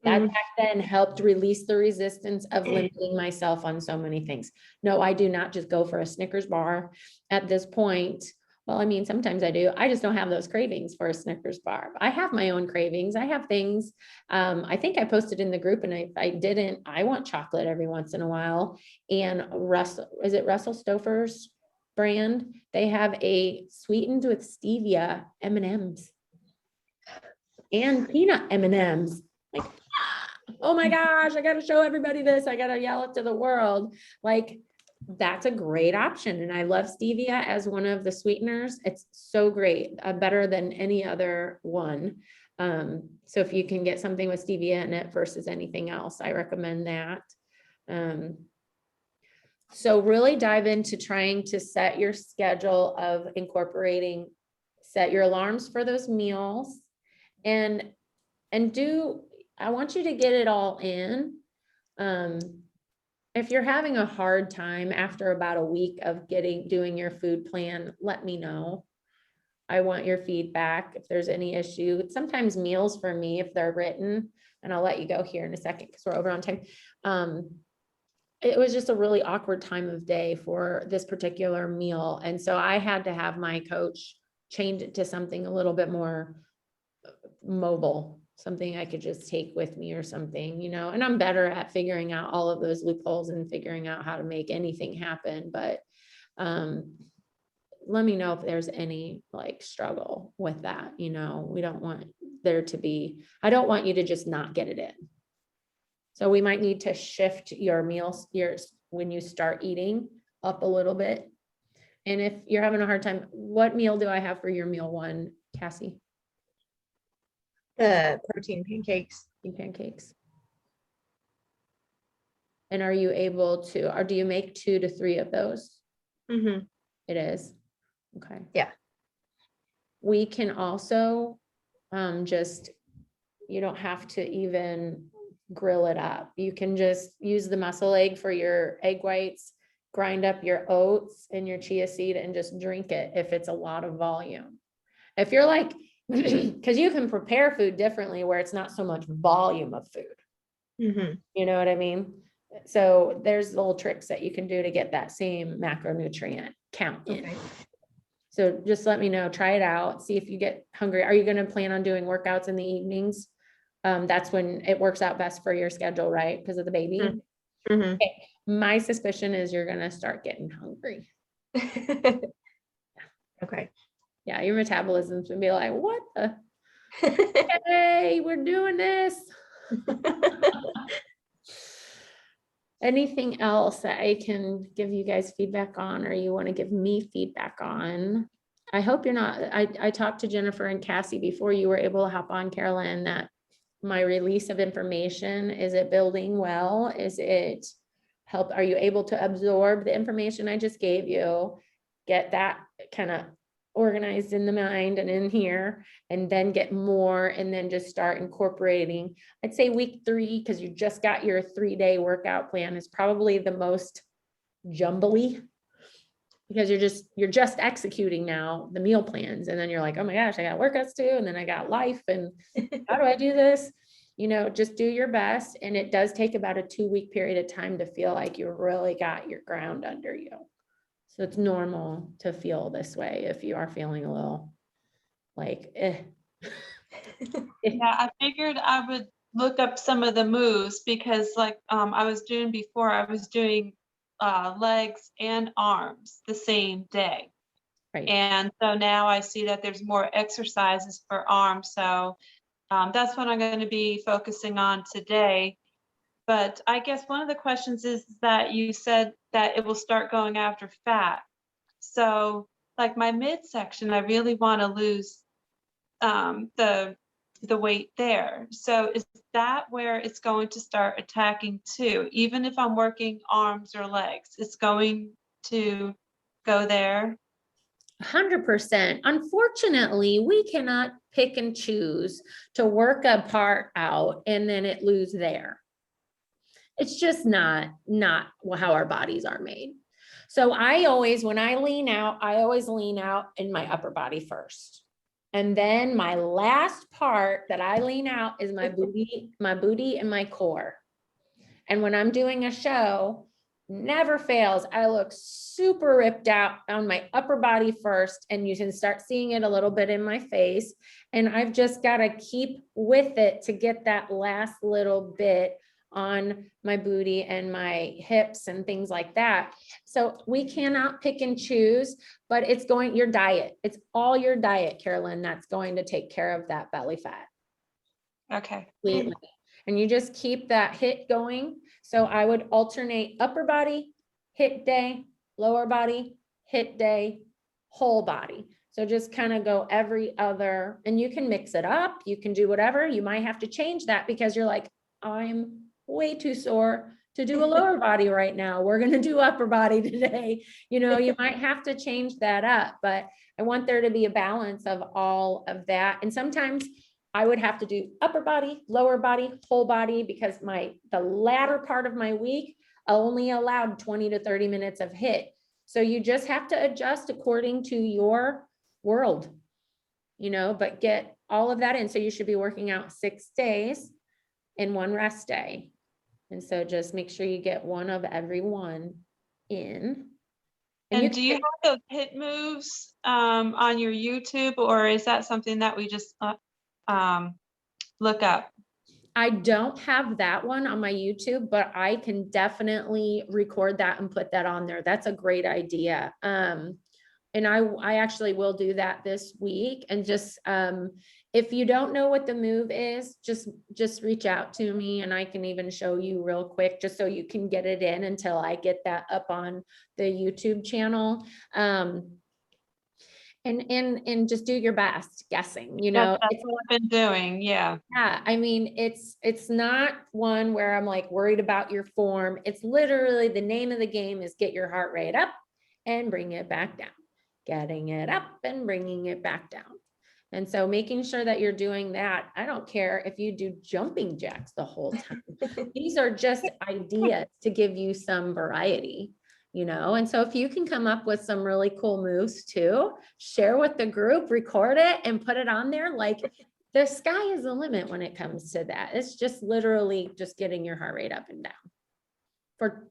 that back then helped release the resistance of limiting myself on so many things. No, I do not just go for a Snickers bar at this point. Well, I mean, sometimes I do. I just don't have those cravings for a Snickers bar. I have my own cravings. I have things. I think I posted in the group, and if I didn't, I want chocolate every once in a while. And is it Russell Stover's brand? They have a sweetened with stevia M&Ms and peanut M&Ms. Like, oh my gosh, I got to show everybody this. I got to yell it to the world. Like, that's a great option. And I love stevia as one of the sweeteners. It's so great, better than any other one. So if you can get something with stevia in it versus anything else, I recommend that. So really dive into trying to set your schedule of incorporating, set your alarms for those meals, and I want you to get it all in. If you're having a hard time after about a week of doing your food plan, let me know. I want your feedback if there's any issue. Sometimes meals for me, if they're written, and I'll let you go here in a second because we're over on time. It was just a really awkward time of day for this particular meal. And so I had to have my coach change it to something a little bit more mobile, something I could just take with me or something, and I'm better at figuring out all of those loopholes and figuring out how to make anything happen. But let me know if there's any like struggle with that. We don't want there to be, I don't want you to just not get it in. So we might need to shift your meals, when you start eating up a little bit. And if you're having a hard time, what meal do I have for your meal one, Cassie? Protein pancakes. Pancakes. And are you able to, or do you make 2 to 3 of those? Mm-hmm. It is. Okay. Yeah. We can also you don't have to even grill it up. You can just use the muscle egg for your egg whites, grind up your oats and your chia seed and just drink it if it's a lot of volume. If you're like, because you can prepare food differently where it's not so much volume of food. Mm-hmm. You know what I mean? So there's little tricks that you can do to get that same macronutrient count in. Okay. So just let me know, try it out, see if you get hungry. Are you going to plan on doing workouts in the evenings? That's when it works out best for your schedule, right? Because of the baby. Mm-hmm. Okay. My suspicion is you're going to start getting hungry. Okay. Yeah, your metabolism's gonna be like, what the? Hey, we're doing this. Anything else that I can give you guys feedback on, or you want to give me feedback on? I hope you're not, I talked to Jennifer and Cassie before you were able to hop on, Carolyn, that my release of information, is it building well? Is it are you able to absorb the information I just gave you? Get that kind of organized in the mind and in here, and then get more, and then just start incorporating. I'd say week 3, because you just got your 3-day workout plan, is probably the most jumbly, because you're just executing now the meal plans, and then you're like, oh my gosh, I got workouts too, and then I got life, and how do I do this? Just do your best. And it does take about a 2-week period of time to feel like you really got your ground under you. So it's normal to feel this way if you are feeling a little like, eh. Yeah, I figured I would look up some of the moves because like I was doing before, I was doing legs and arms the same day. Right. And so now I see that there's more exercises for arms. So that's what I'm going to be focusing on today. But I guess one of the questions is that you said that it will start going after fat. So like my midsection, I really want to lose the weight there. So is that where it's going to start attacking too? Even if I'm working arms or legs, it's going to go there? 100%. Unfortunately, we cannot pick and choose to work a part out and then it lose there. It's just not how our bodies are made. So when I lean out, I always lean out in my upper body first. And then my last part that I lean out is my booty and my core. And when I'm doing a show, never fails, I look super ripped out on my upper body first, and you can start seeing it a little bit in my face. And I've just got to keep with it to get that last little bit on my booty and my hips and things like that. So we cannot pick and choose, but it's your diet. It's all your diet, Carolyn, that's going to take care of that belly fat. Okay. Completely. And you just keep that HIIT going. So I would alternate upper body, HIIT day, lower body, HIIT day, whole body. So just kind of go every other, and you can mix it up. You can do whatever. You might have to change that because you're like, I'm way too sore to do a lower body right now. We're going to do upper body today. You might have to change that up, but I want there to be a balance of all of that. And sometimes I would have to do upper body, lower body, whole body, because the latter part of my week only allowed 20 to 30 minutes of HIIT. So you just have to adjust according to your world, but get all of that in. So you should be working out 6 days and 1 rest day. And so just make sure you get one of every one in. And do you have those HIIT moves on your YouTube, or is that something that we just look up? I don't have that one on my YouTube, but I can definitely record that and put that on there. That's a great idea. And I actually will do that this week. And just if you don't know what the move is, just reach out to me and I can even show you real quick, just so you can get it in until I get that up on the YouTube channel. And just do your best guessing, That's what I've been doing. Yeah. Yeah. I mean, it's not one where I'm like worried about your form. It's literally the name of the game is get your heart rate up and bring it back down, getting it up and bringing it back down. And so making sure that you're doing that. I don't care if you do jumping jacks the whole time. These are just ideas to give you some variety. And so if you can come up with some really cool moves too, share with the group, record it and put it on there. Like the sky is the limit when it comes to that. It's just literally just getting your heart rate up and down for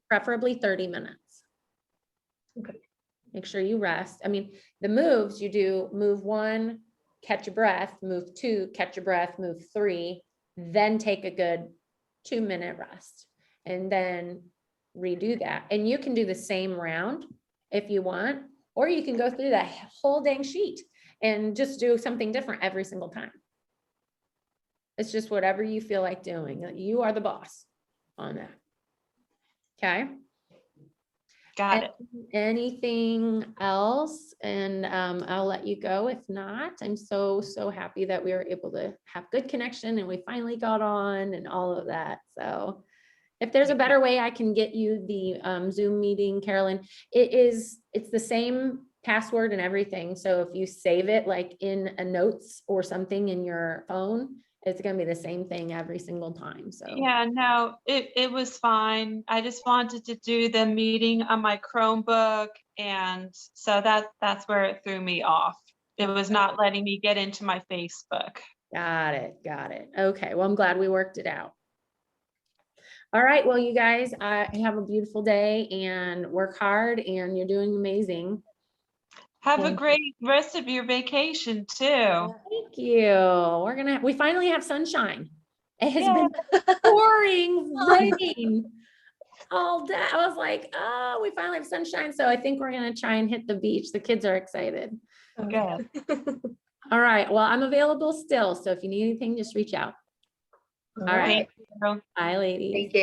preferably 30 minutes. Okay. Make sure you rest. I mean, the moves you do, move 1, catch your breath, move 2, catch your breath, move 3, then take a good 2-minute rest. And then redo that. And you can do the same round if you want, or you can go through that whole dang sheet and just do something different every single time. It's just whatever you feel like doing. You are the boss on that. Okay. Got it. Anything else? And I'll let you go. If not, I'm so happy that we were able to have good connection and we finally got on and all of that. So if there's a better way I can get you the Zoom meeting, Carolyn, it's the same password and everything. So if you save it like in a notes or something in your phone, it's gonna be the same thing every single time, so. Yeah, no, it was fine. I just wanted to do the meeting on my Chromebook, and so that's where it threw me off. It was not letting me get into my Facebook. Got it, got it. Okay, well, I'm glad we worked it out. All right, well, you guys, have a beautiful day and work hard, and you're doing amazing. Have a Thank you. great rest of your vacation too. Thank you. We finally have sunshine. It has Yeah. been pouring rain all day. I was like, oh, we finally have sunshine. So I think we're gonna try and hit the beach. The kids are excited. Good. All right, well, I'm available still. So if you need anything, just reach out. All right. Thank you. Bye, ladies. Thank you.